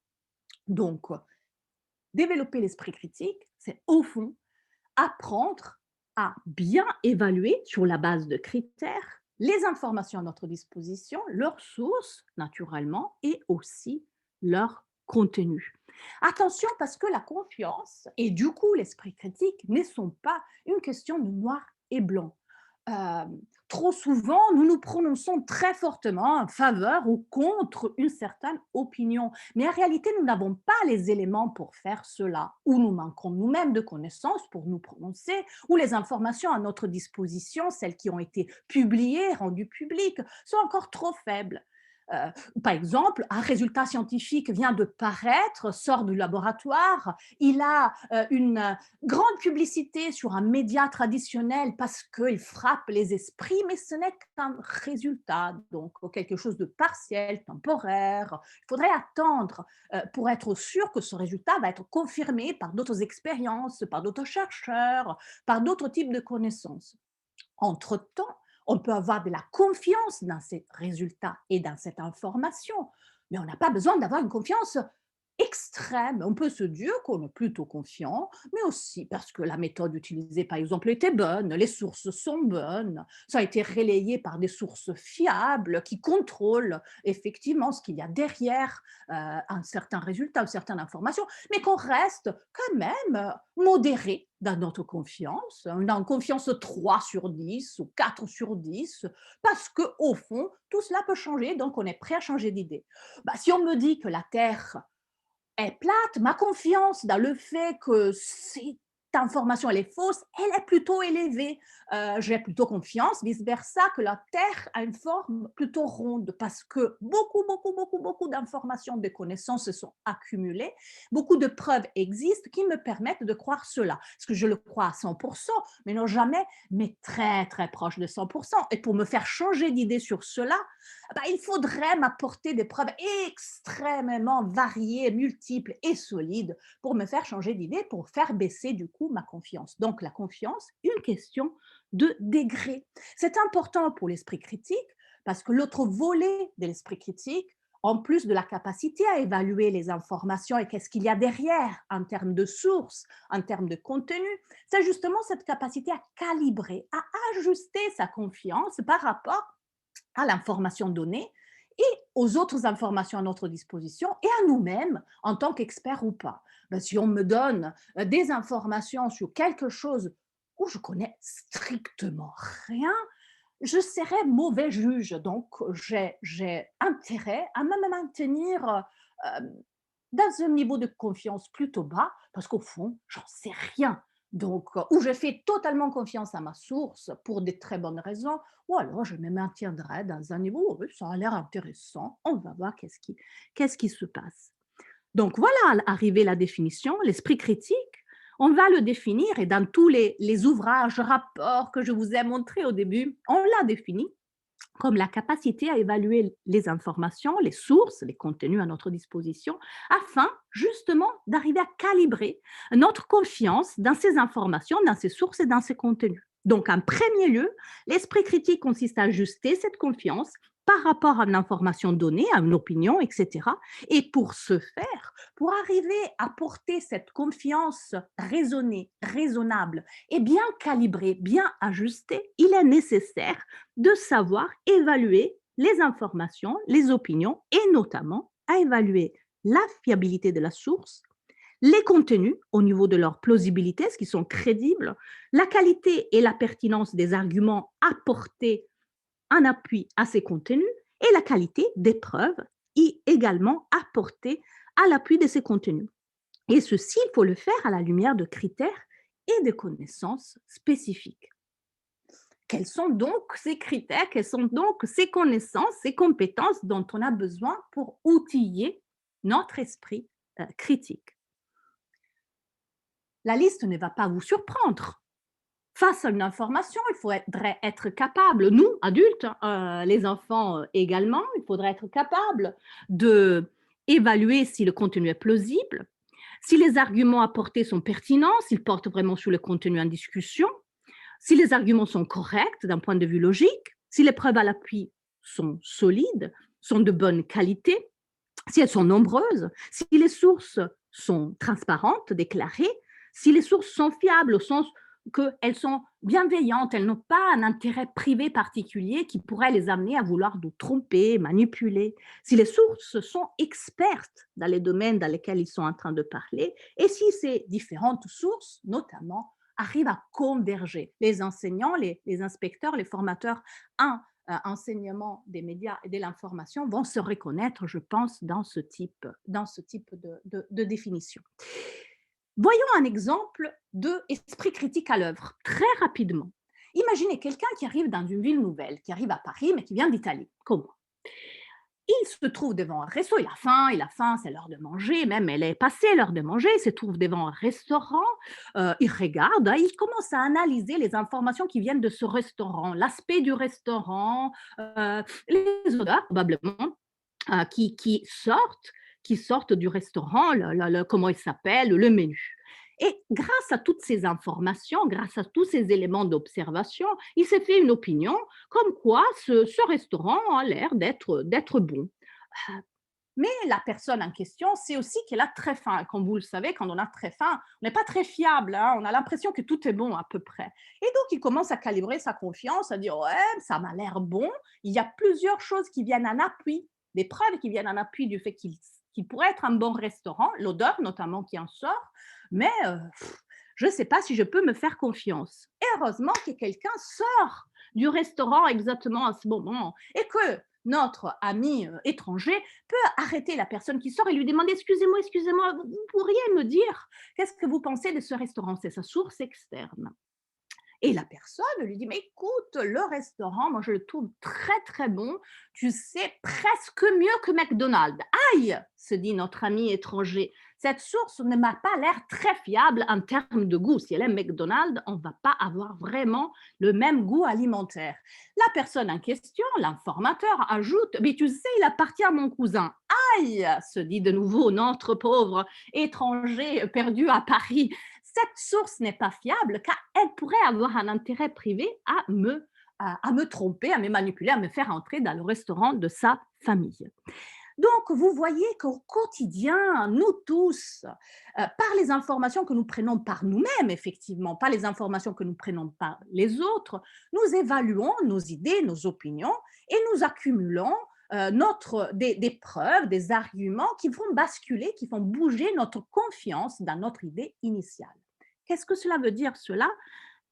Donc, développer l'esprit critique, c'est au fond apprendre à bien évaluer sur la base de critères les informations à notre disposition, leurs sources naturellement et aussi leur contenu. Attention parce que la confiance et du coup l'esprit critique ne sont pas une question de noir et blanc. Trop souvent, nous nous prononçons très fortement en faveur ou contre une certaine opinion. Mais en réalité, nous n'avons pas les éléments pour faire cela. Ou nous manquons nous-mêmes de connaissances pour nous prononcer, ou les informations à notre disposition, celles qui ont été publiées, rendues publiques, sont encore trop faibles. Par exemple, un résultat scientifique vient de paraître, sort du laboratoire, il a une grande publicité sur un média traditionnel parce qu'il frappe les esprits, mais ce n'est qu'un résultat, donc quelque chose de partiel, temporaire. Il faudrait attendre pour être sûr que ce résultat va être confirmé par d'autres expériences, par d'autres chercheurs, par d'autres types de connaissances. Entre-temps, on peut avoir de la confiance dans ces résultats et dans cette information, mais on n'a pas besoin d'avoir une confiance extrême. On peut se dire qu'on est plutôt confiant, mais aussi parce que la méthode utilisée, par exemple, était bonne, les sources sont bonnes, ça a été relayé par des sources fiables qui contrôlent effectivement ce qu'il y a derrière un certain résultat, une certaine information, mais qu'on reste quand même modéré dans notre confiance, une confiance 3 sur 10 ou 4 sur 10, parce qu'au fond, tout cela peut changer, donc on est prêt à changer d'idée. Si on me dit que la Terre est plate, ma confiance dans le fait que cette information elle est fausse, elle est plutôt élevée. J'ai plutôt confiance, vice-versa, que la Terre a une forme plutôt ronde parce que beaucoup d'informations, de connaissances se sont accumulées. Beaucoup de preuves existent qui me permettent de croire cela. Est-ce que je le crois à 100%, mais non jamais, mais très, très proche de 100%. Et pour me faire changer d'idée sur cela, il faudrait m'apporter des preuves extrêmement variées, multiples et solides pour me faire changer d'idée, pour faire baisser du coup ma confiance. Donc la confiance, une question de degré. C'est important pour l'esprit critique parce que l'autre volet de l'esprit critique, en plus de la capacité à évaluer les informations et qu'est-ce qu'il y a derrière en termes de sources, en termes de contenu, c'est justement cette capacité à calibrer, à ajuster sa confiance par rapport à l'information donnée et aux autres informations à notre disposition et à nous-mêmes en tant qu'experts ou pas. Si on me donne des informations sur quelque chose où je connais strictement rien, je serais mauvais juge. Donc, j'ai intérêt à me maintenir dans un niveau de confiance plutôt bas parce qu'au fond, j'en sais rien. Donc, ou je fais totalement confiance à ma source pour des très bonnes raisons, ou alors je me maintiendrai dans un niveau où ça a l'air intéressant, on va voir qu'est-ce qui se passe. Donc voilà, arrivé la définition, l'esprit critique, on va le définir et dans tous les ouvrages, rapports que je vous ai montrés au début, on l'a défini comme la capacité à évaluer les informations, les sources, les contenus à notre disposition, afin justement d'arriver à calibrer notre confiance dans ces informations, dans ces sources et dans ces contenus. Donc, en premier lieu, l'esprit critique consiste à ajuster cette confiance par rapport à une information donnée, à une opinion, etc. Et pour ce faire, pour arriver à porter cette confiance raisonnée, raisonnable et bien calibrée, bien ajustée, il est nécessaire de savoir évaluer les informations, les opinions et notamment à évaluer la fiabilité de la source, les contenus au niveau de leur plausibilité, est-ce qu'ils sont crédibles, la qualité et la pertinence des arguments apportés en appui à ces contenus et la qualité des preuves également apportées à l'appui de ces contenus. Et ceci, il faut le faire à la lumière de critères et de connaissances spécifiques. Quels sont donc ces critères, quelles sont donc ces connaissances, ces compétences dont on a besoin pour outiller notre esprit critique? La liste ne va pas vous surprendre. Face à une information, il faudrait être capable, nous, adultes, les enfants également, il faudrait être capable d'évaluer si le contenu est plausible, si les arguments apportés sont pertinents, s'ils portent vraiment sur le contenu en discussion, si les arguments sont corrects d'un point de vue logique, si les preuves à l'appui sont solides, sont de bonne qualité, si elles sont nombreuses, si les sources sont transparentes, déclarées, si les sources sont fiables au sens qu'elles sont bienveillantes, elles n'ont pas un intérêt privé particulier qui pourrait les amener à vouloir nous tromper, manipuler, si les sources sont expertes dans les domaines dans lesquels ils sont en train de parler, et si ces différentes sources, notamment, arrivent à converger. Les enseignants, les inspecteurs, les formateurs en enseignement des médias et de l'information vont se reconnaître, je pense, dans ce type de définition. Voyons un exemple d'esprit critique à l'œuvre, très rapidement. Imaginez quelqu'un qui arrive dans une ville nouvelle, qui arrive à Paris, mais qui vient d'Italie, comme moi. il se trouve devant un resto, il a faim, c'est l'heure de manger, même elle est passée l'heure de manger, il se trouve devant un restaurant, il regarde, hein, il commence à analyser les informations qui viennent de ce restaurant, l'aspect du restaurant, les odeurs probablement qui sortent du restaurant, comment il s'appelle, le menu. Et grâce à toutes ces informations, grâce à tous ces éléments d'observation, il s'est fait une opinion comme quoi ce restaurant a l'air d'être bon. Euh, Mais la personne en question sait aussi qu'elle a très faim. Comme vous le savez, quand on a très faim, on n'est pas très fiable, hein, on a l'impression que tout est bon à peu près. Et donc, il commence à calibrer sa confiance, à dire, ouais, ça m'a l'air bon. Il y a plusieurs choses qui viennent en appui, des preuves qui viennent en appui du fait qu'il pourrait être un bon restaurant, l'odeur notamment qui en sort, mais je ne sais pas si je peux me faire confiance. Et heureusement que quelqu'un sort du restaurant exactement à ce moment et que notre ami étranger peut arrêter la personne qui sort et lui demander excusez-moi, vous pourriez me dire qu'est-ce que vous pensez de ce restaurant? C'est sa source externe. Et la personne lui dit, mais écoute, le restaurant, moi je le trouve très très bon, tu sais, presque mieux que McDonald's. Aïe, se dit notre ami étranger, cette source ne m'a pas l'air très fiable en termes de goût. Si elle aime McDonald's, on ne va pas avoir vraiment le même goût alimentaire. La personne en question, l'informateur, ajoute, mais tu sais, il appartient à mon cousin. Aïe, se dit de nouveau notre pauvre étranger perdu à Paris. Cette source n'est pas fiable car elle pourrait avoir un intérêt privé à me tromper, à me manipuler, à me faire entrer dans le restaurant de sa famille. Donc, vous voyez qu'au quotidien, nous tous, par les informations que nous prenons par nous-mêmes, effectivement, pas les informations que nous prenons par les autres, nous évaluons nos idées, nos opinions et nous accumulons des preuves, des arguments qui vont basculer, qui vont bouger notre confiance dans notre idée initiale. Qu'est-ce que cela veut dire, cela?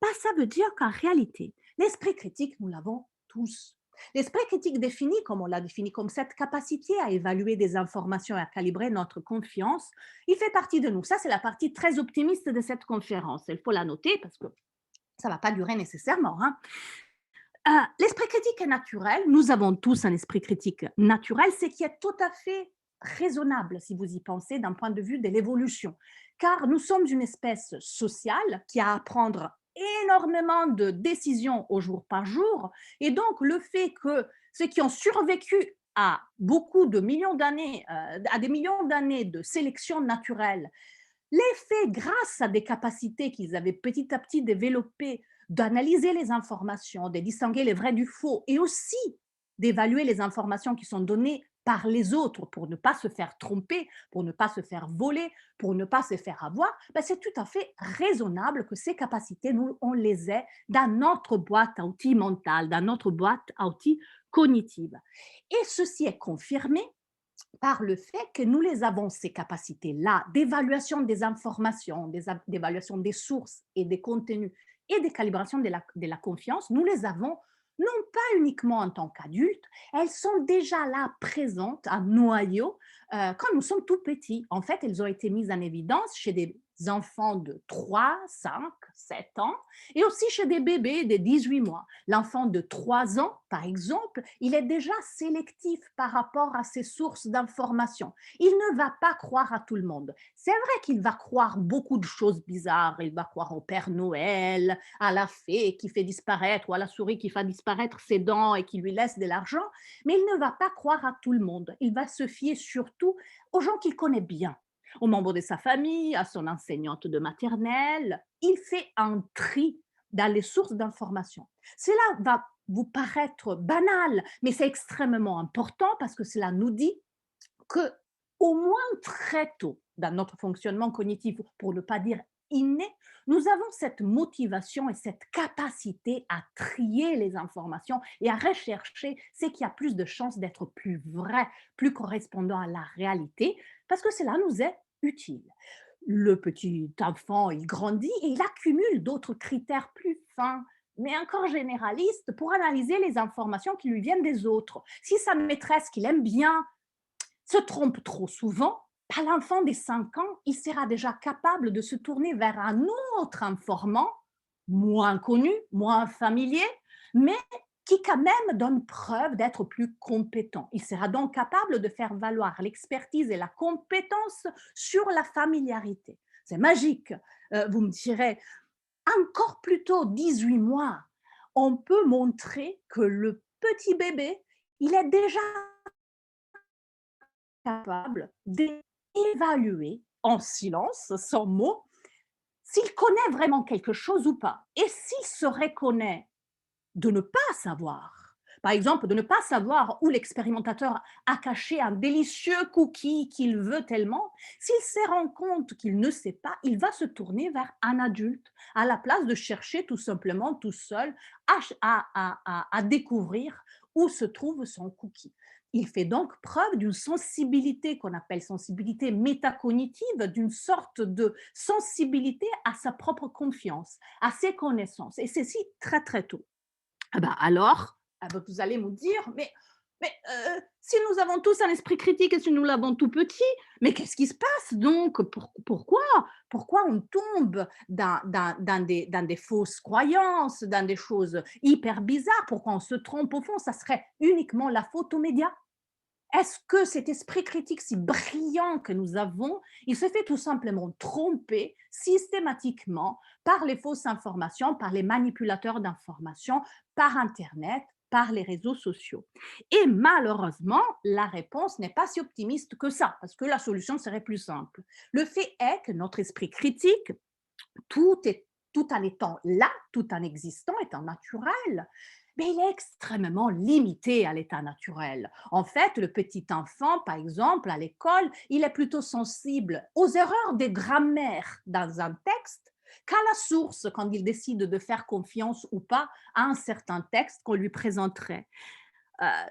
Ça veut dire qu'en réalité, l'esprit critique, nous l'avons tous. L'esprit critique défini, comme on l'a défini, comme cette capacité à évaluer des informations et à calibrer notre confiance, il fait partie de nous. Ça, c'est la partie très optimiste de cette conférence. Il faut la noter parce que ça ne va pas durer nécessairement. Hein. L'esprit critique est naturel. Nous avons tous un esprit critique naturel, ce qui est tout à fait raisonnable si vous y pensez d'un point de vue de l'évolution. Car nous sommes une espèce sociale qui a à prendre énormément de décisions au jour par jour. Et donc, le fait que ceux qui ont survécu à beaucoup de millions d'années, à des millions d'années de sélection naturelle, les faits grâce à des capacités qu'ils avaient petit à petit développées d'analyser les informations, de distinguer les vrais du faux et aussi d'évaluer les informations qui sont données par les autres pour ne pas se faire tromper, pour ne pas se faire voler, pour ne pas se faire avoir, ben c'est tout à fait raisonnable que ces capacités, nous, on les ait dans notre boîte à outils mentale, dans notre boîte à outils cognitive. Et ceci est confirmé par le fait que nous les avons, ces capacités-là, d'évaluation des informations, d'évaluation des sources et des contenus et des calibrations de la confiance, nous les avons non pas uniquement en tant qu'adultes, elles sont déjà là présentes à noyau quand nous sommes tout petits. En fait, elles ont été mises en évidence chez des enfants de 3, 5, 7 ans et aussi chez des bébés de 18 mois. L'enfant de 3 ans, par exemple, il est déjà sélectif par rapport à ses sources d'informations. Il ne va pas croire à tout le monde. C'est vrai qu'il va croire beaucoup de choses bizarres. Il va croire au Père Noël, à la fée qui fait disparaître ou à la souris qui fait disparaître ses dents et qui lui laisse de l'argent, mais il ne va pas croire à tout le monde. Il va se fier surtout aux gens qu'il connaît bien, aux membres de sa famille, à son enseignante de maternelle. Il fait un tri dans les sources d'information. Cela va vous paraître banal, mais c'est extrêmement important parce que cela nous dit que au moins très tôt dans notre fonctionnement cognitif, pour ne pas dire inné, nous avons cette motivation et cette capacité à trier les informations et à rechercher ce qui a plus de chances d'être plus vrai, plus correspondant à la réalité, parce que cela nous est utile. Le petit enfant, il grandit et il accumule d'autres critères plus fins, mais encore généralistes, pour analyser les informations qui lui viennent des autres. Si sa maîtresse qu'il aime bien se trompe trop souvent, à l'enfant des 5 ans, il sera déjà capable de se tourner vers un autre informant, moins connu, moins familier, mais qui quand même donne preuve d'être plus compétent. Il sera donc capable de faire valoir l'expertise et la compétence sur la familiarité. C'est magique. Vous me direz, encore plus tôt, 18 mois, on peut montrer que le petit bébé, il est déjà capable d'évaluer en silence, sans mots, s'il connaît vraiment quelque chose ou pas. Et s'il se reconnaît de ne pas savoir, par exemple, de ne pas savoir où l'expérimentateur a caché un délicieux cookie qu'il veut tellement, s'il se rend compte qu'il ne sait pas, il va se tourner vers un adulte à la place de chercher tout simplement tout seul à découvrir où se trouve son cookie. Il fait donc preuve d'une sensibilité qu'on appelle sensibilité métacognitive, d'une sorte de sensibilité à sa propre confiance, à ses connaissances, et ceci très très tôt. Ah bah alors, vous allez me dire, si nous avons tous un esprit critique et si nous l'avons tout petit, mais qu'est-ce qui se passe donc? Pourquoi on tombe dans des fausses croyances, dans des choses hyper bizarres? Pourquoi on se trompe? Au fond, ça serait uniquement la faute aux médias. Est-ce que cet esprit critique si brillant que nous avons, il se fait tout simplement tromper systématiquement par les fausses informations, par les manipulateurs d'informations, par Internet, par les réseaux sociaux? Et malheureusement, la réponse n'est pas si optimiste que ça, parce que la solution serait plus simple. Le fait est que notre esprit critique, tout, est, tout en étant là, tout en existant, étant naturel, mais il est extrêmement limité à l'état naturel. En fait, le petit enfant, par exemple, à l'école, il est plutôt sensible aux erreurs de grammaire dans un texte qu'à la source quand il décide de faire confiance ou pas à un certain texte qu'on lui présenterait. Euh,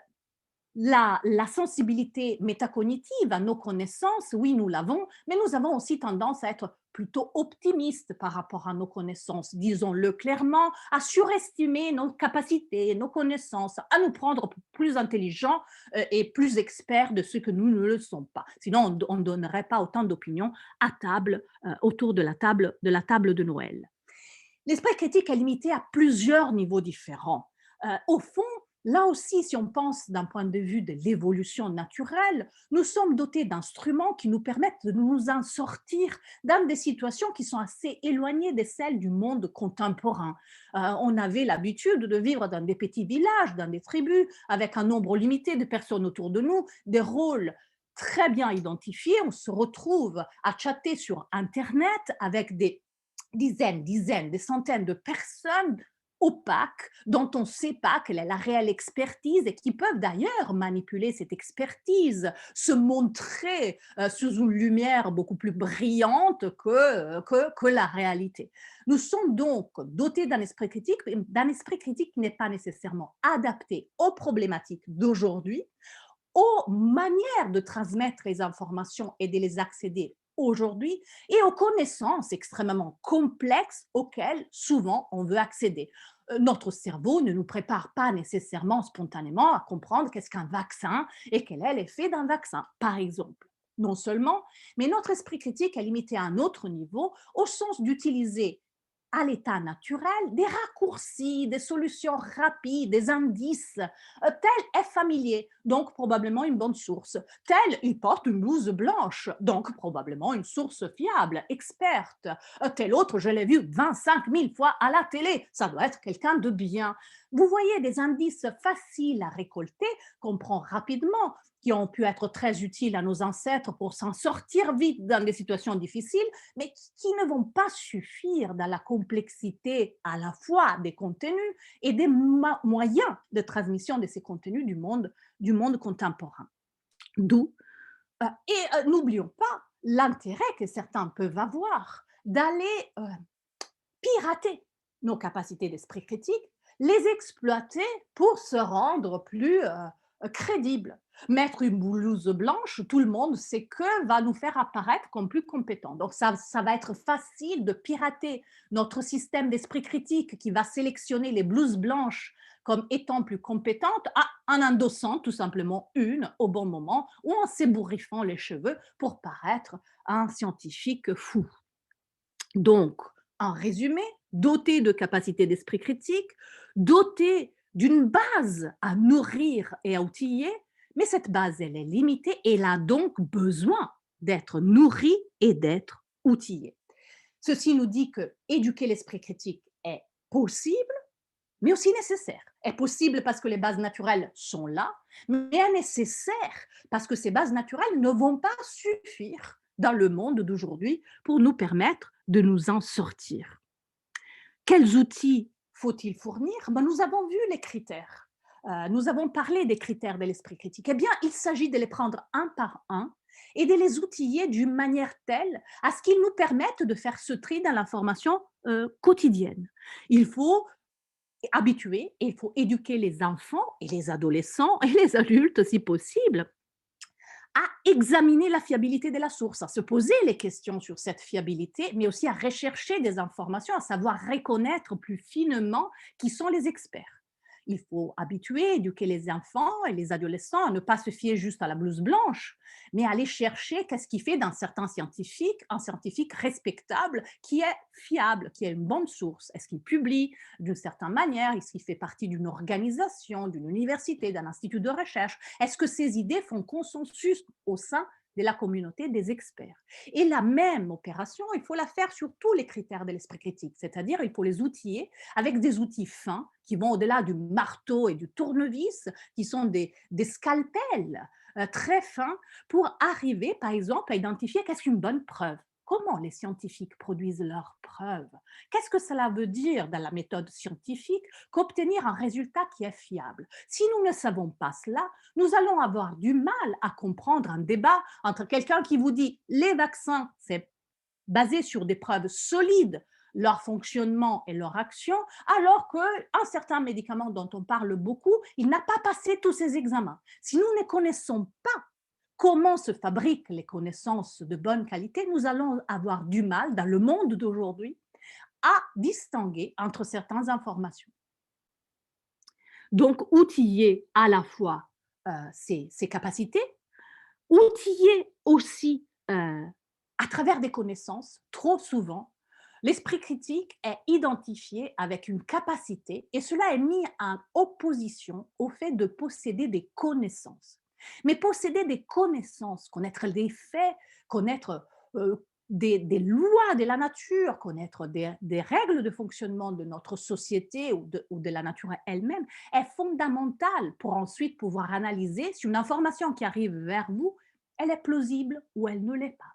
la sensibilité métacognitive à nos connaissances, oui, nous l'avons, mais nous avons aussi tendance à être plutôt optimistes par rapport à nos connaissances, disons-le clairement, à surestimer nos capacités, nos connaissances, à nous prendre plus intelligents et plus experts de ce que nous ne le sommes pas. Sinon, on ne donnerait pas autant d'opinions à table, autour de la table de Noël. L'esprit critique est limité à plusieurs niveaux différents. Au fond, là aussi, si on pense d'un point de vue de l'évolution naturelle, nous sommes dotés d'instruments qui nous permettent de nous en sortir dans des situations qui sont assez éloignées de celles du monde contemporain. On avait l'habitude de vivre dans des petits villages, dans des tribus, avec un nombre limité de personnes autour de nous, des rôles très bien identifiés. On se retrouve à chatter sur Internet avec des dizaines, des centaines de personnes opaques dont on ne sait pas quelle est la réelle expertise et qui peuvent d'ailleurs manipuler cette expertise, se montrer sous une lumière beaucoup plus brillante que la réalité. Nous sommes donc dotés d'un esprit critique qui n'est pas nécessairement adapté aux problématiques d'aujourd'hui, aux manières de transmettre les informations et de les accéder aujourd'hui et aux connaissances extrêmement complexes auxquelles souvent on veut accéder. Notre cerveau ne nous prépare pas nécessairement spontanément à comprendre qu'est-ce qu'un vaccin et quel est l'effet d'un vaccin, par exemple. Non seulement, mais notre esprit critique est limité à un autre niveau au sens d'utiliser à l'état naturel des raccourcis, des solutions rapides, des indices. Tel est familier, donc probablement une bonne source. Tel, il porte une blouse blanche, donc probablement une source fiable, experte. Tel autre, je l'ai vu 25 000 fois à la télé, ça doit être quelqu'un de bien. Vous voyez des indices faciles à récolter qu'on prend rapidement, qui ont pu être très utiles à nos ancêtres pour s'en sortir vite dans des situations difficiles, mais qui ne vont pas suffire dans la complexité à la fois des contenus et des moyens de transmission de ces contenus du monde contemporain. D'où, n'oublions pas l'intérêt que certains peuvent avoir d'aller pirater nos capacités d'esprit critique, les exploiter pour se rendre plus crédibles. Mettre une blouse blanche, tout le monde sait que va nous faire apparaître comme plus compétents. Donc ça va être facile de pirater notre système d'esprit critique qui va sélectionner les blouses blanches comme étant plus compétentes en endossant tout simplement une au bon moment ou en s'ébouriffant les cheveux pour paraître un scientifique fou. Donc, en résumé, doté de capacités d'esprit critique, doté d'une base à nourrir et à outiller, mais cette base, elle est limitée et elle a donc besoin d'être nourrie et d'être outillée. Ceci nous dit que éduquer l'esprit critique est possible, mais aussi nécessaire. Est possible parce que les bases naturelles sont là, mais est nécessaire parce que ces bases naturelles ne vont pas suffire dans le monde d'aujourd'hui pour nous permettre de nous en sortir. Quels outils faut-il fournir? Ben, nous avons vu les critères. Nous avons parlé des critères de l'esprit critique. Eh bien, il s'agit de les prendre un par un et de les outiller d'une manière telle à ce qu'ils nous permettent de faire ce tri dans l'information quotidienne. Il faut habituer et il faut éduquer les enfants et les adolescents et les adultes, si possible, à examiner la fiabilité de la source, à se poser les questions sur cette fiabilité, mais aussi à rechercher des informations, à savoir reconnaître plus finement qui sont les experts. Il faut habituer, éduquer les enfants et les adolescents à ne pas se fier juste à la blouse blanche, mais à aller chercher qu'est-ce qui fait d'un certain scientifique un scientifique respectable qui est fiable, qui est une bonne source. Est-ce qu'il publie d'une certaine manière? Est-ce qu'il fait partie d'une organisation, d'une université, d'un institut de recherche? Est-ce que ces idées font consensus au sein de la communauté des experts? Et la même opération, il faut la faire sur tous les critères de l'esprit critique, c'est-à-dire il faut les outiller avec des outils fins qui vont au-delà du marteau et du tournevis, qui sont des scalpels très fins pour arriver, par exemple, à identifier qu'est-ce qu'une bonne preuve. Comment les scientifiques produisent leurs preuves? Qu'est-ce que cela veut dire dans la méthode scientifique qu'obtenir un résultat qui est fiable? Si nous ne savons pas cela, nous allons avoir du mal à comprendre un débat entre quelqu'un qui vous dit les vaccins, c'est basé sur des preuves solides, leur fonctionnement et leur action, alors qu'un certain médicament dont on parle beaucoup, il n'a pas passé tous ces examens. Si nous ne connaissons pas comment se fabriquent les connaissances de bonne qualité, nous allons avoir du mal dans le monde d'aujourd'hui à distinguer entre certaines informations. Donc, outiller à la fois ses capacités, outiller aussi à travers des connaissances, trop souvent, l'esprit critique est identifié avec une capacité et cela est mis en opposition au fait de posséder des connaissances. Mais posséder des connaissances, connaître des faits, connaître des lois de la nature, connaître des règles de fonctionnement de notre société ou de la nature elle-même, est fondamental pour ensuite pouvoir analyser si une information qui arrive vers vous, elle est plausible ou elle ne l'est pas.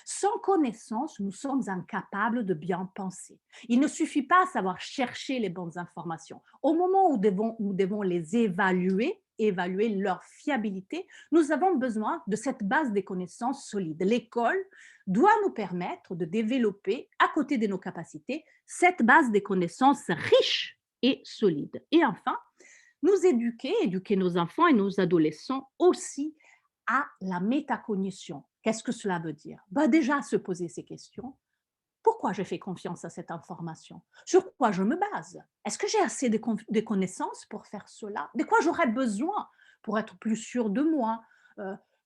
Sans connaissance, nous sommes incapables de bien penser. Il ne suffit pas à savoir chercher les bonnes informations. Au moment où nous devons les évaluer leur fiabilité, nous avons besoin de cette base des connaissances solides. L'école doit nous permettre de développer, à côté de nos capacités, cette base des connaissances riche et solide. Et enfin, nous éduquer nos enfants et nos adolescents aussi à la métacognition. Qu'est-ce que cela veut dire? Ben déjà, se poser ces questions. Pourquoi je fais confiance à cette information? Sur quoi je me base? Est-ce que j'ai assez de connaissances pour faire cela? De quoi j'aurais besoin pour être plus sûr de moi?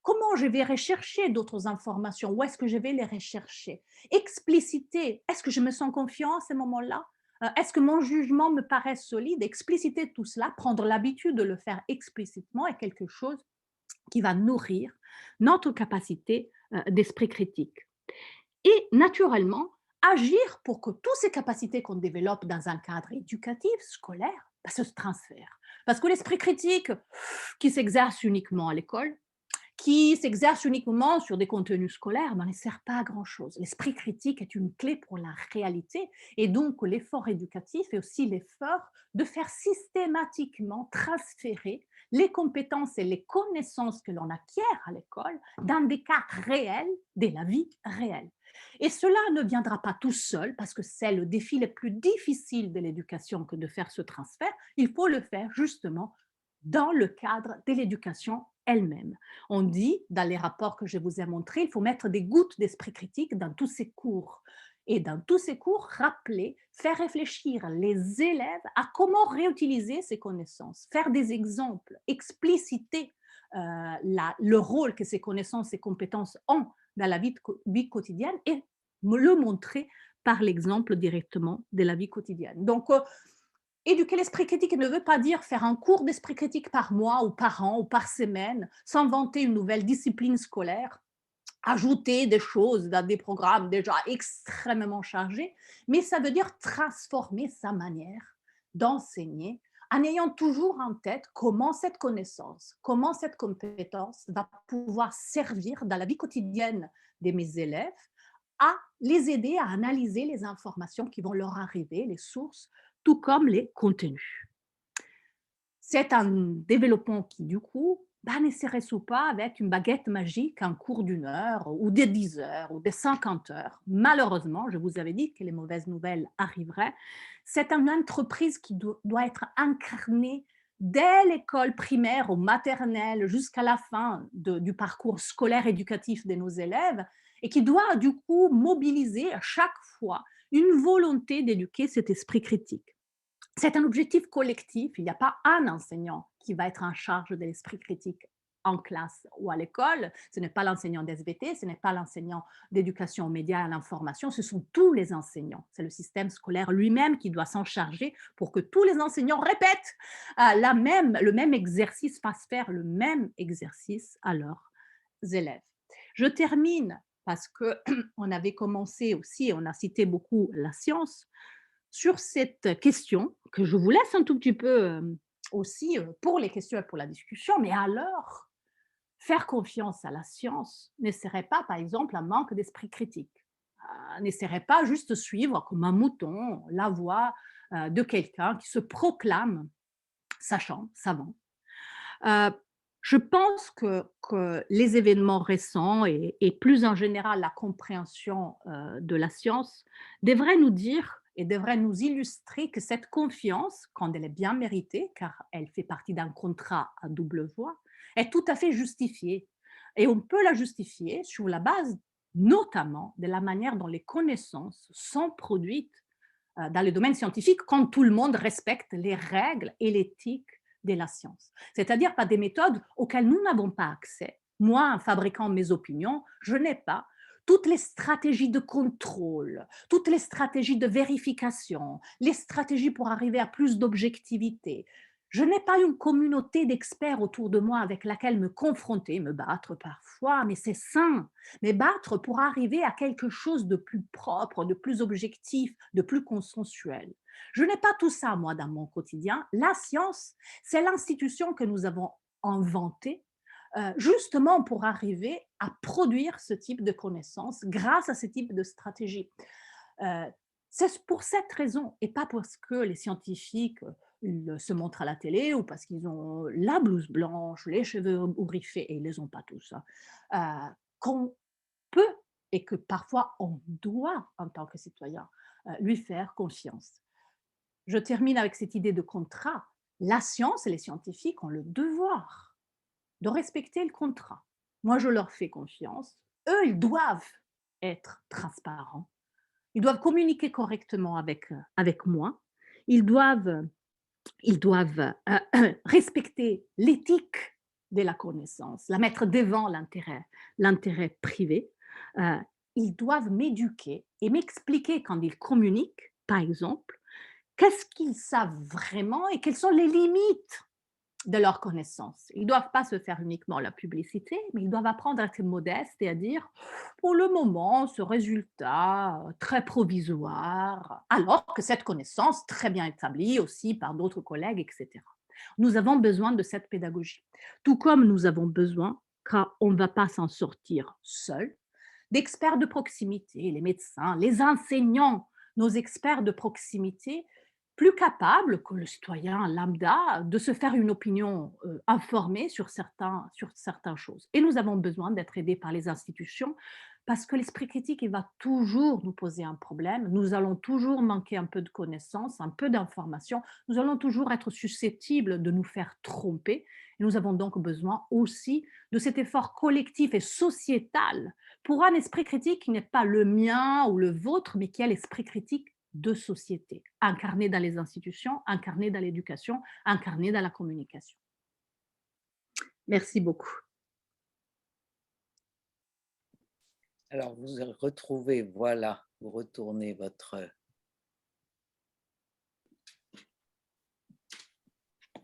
Comment je vais rechercher d'autres informations? Où est-ce que je vais les rechercher? Expliciter, est-ce que je me sens confiant à ce moment-là? Est-ce que mon jugement me paraît solide? Expliciter tout cela, prendre l'habitude de le faire explicitement est quelque chose qui va nourrir notre capacité d'esprit critique. Et naturellement, agir pour que toutes ces capacités qu'on développe dans un cadre éducatif, scolaire, se transfèrent. Parce que l'esprit critique qui s'exerce uniquement à l'école, qui s'exerce uniquement sur des contenus scolaires, ne sert pas à grand-chose. L'esprit critique est une clé pour la réalité et donc l'effort éducatif est aussi l'effort de faire systématiquement transférer les compétences et les connaissances que l'on acquiert à l'école dans des cas réels de la vie réelle. Et cela ne viendra pas tout seul parce que c'est le défi le plus difficile de l'éducation que de faire ce transfert. Il faut le faire justement dans le cadre de l'éducation elle-même. On dit, dans les rapports que je vous ai montrés, il faut mettre des gouttes d'esprit critique dans tous ces cours. Et dans tous ces cours, rappeler, faire réfléchir les élèves à comment réutiliser ces connaissances, faire des exemples, expliciter le rôle que ces connaissances et compétences ont dans la vie quotidienne et le montrer par l'exemple directement de la vie quotidienne. Donc, Éduquer l'esprit critique ne veut pas dire faire un cours d'esprit critique par mois ou par an ou par semaine, s'inventer une nouvelle discipline scolaire, ajouter des choses dans des programmes déjà extrêmement chargés, mais ça veut dire transformer sa manière d'enseigner en ayant toujours en tête comment cette connaissance, comment cette compétence va pouvoir servir dans la vie quotidienne de mes élèves à les aider à analyser les informations qui vont leur arriver, les sources, tout comme les contenus. C'est un développement qui, du coup, ne se résout pas avec une baguette magique en cours d'une heure ou de 10 heures ou de 50 heures. Malheureusement, je vous avais dit que les mauvaises nouvelles arriveraient. C'est une entreprise qui doit être incarnée dès l'école primaire ou maternelle jusqu'à la fin du parcours scolaire éducatif de nos élèves et qui doit, du coup, mobiliser à chaque fois une volonté d'éduquer cet esprit critique. C'est un objectif collectif. Il n'y a pas un enseignant qui va être en charge de l'esprit critique en classe ou à l'école. Ce n'est pas l'enseignant d'SVT, ce n'est pas l'enseignant d'éducation aux médias et à l'information, ce sont tous les enseignants. C'est le système scolaire lui-même qui doit s'en charger pour que tous les enseignants répètent le même exercice, fassent faire le même exercice à leurs élèves. Je termine parce qu'on avait commencé aussi, on a cité beaucoup la science, sur cette question, que je vous laisse un tout petit peu aussi pour les questions et pour la discussion, mais alors, faire confiance à la science ne serait pas, par exemple, un manque d'esprit critique, ne serait pas juste suivre comme un mouton la voix de quelqu'un qui se proclame sachant, savant. Euh, je pense que les événements récents et plus en général la compréhension de la science devraient nous dire et devraient nous illustrer que cette confiance, quand elle est bien méritée, car elle fait partie d'un contrat à double voie, est tout à fait justifiée. Et on peut la justifier sur la base notamment de la manière dont les connaissances sont produites dans le domaine scientifique quand tout le monde respecte les règles et l'éthique de la science. C'est-à-dire pas des méthodes auxquelles nous n'avons pas accès. Moi, en fabriquant mes opinions, je n'ai pas toutes les stratégies de contrôle, toutes les stratégies de vérification, les stratégies pour arriver à plus d'objectivité. Je n'ai pas une communauté d'experts autour de moi avec laquelle me confronter, me battre parfois, mais c'est sain. Mais battre pour arriver à quelque chose de plus propre, de plus objectif, de plus consensuel. Je n'ai pas tout ça, moi, dans mon quotidien. La science, c'est l'institution que nous avons inventée justement pour arriver à produire ce type de connaissances grâce à ce type de stratégie. C'est pour cette raison, et pas parce que les scientifiques ils se montrent à la télé ou parce qu'ils ont la blouse blanche, les cheveux ourifés, et ils ne les ont pas tous, qu'on peut et que parfois on doit, en tant que citoyen, lui faire confiance. Je termine avec cette idée de contrat. La science et les scientifiques ont le devoir de respecter le contrat. Moi, je leur fais confiance. Eux, ils doivent être transparents. Ils doivent communiquer correctement avec moi. Ils doivent respecter l'éthique de la connaissance, la mettre devant l'intérêt privé. Euh, ils doivent m'éduquer et m'expliquer quand ils communiquent, par exemple, qu'est-ce qu'ils savent vraiment et quelles sont les limites de leurs connaissances. Ils ne doivent pas se faire uniquement la publicité, mais ils doivent apprendre à être modestes et à dire, pour le moment, ce résultat très provisoire, alors que cette connaissance très bien établie aussi par d'autres collègues, etc. Nous avons besoin de cette pédagogie. Tout comme nous avons besoin, car on ne va pas s'en sortir seul, d'experts de proximité, les médecins, les enseignants, nos experts de proximité, plus capables que le citoyen lambda de se faire une opinion informée sur certaines choses. Et nous avons besoin d'être aidés par les institutions parce que l'esprit critique, il va toujours nous poser un problème. Nous allons toujours manquer un peu de connaissances, un peu d'informations. Nous allons toujours être susceptibles de nous faire tromper. Et nous avons donc besoin aussi de cet effort collectif et sociétal pour un esprit critique qui n'est pas le mien ou le vôtre, mais qui est l'esprit critique de société, incarné dans les institutions, incarné dans l'éducation, incarné dans la communication. Merci beaucoup. Alors, vous retrouvez, voilà, vous retournez votre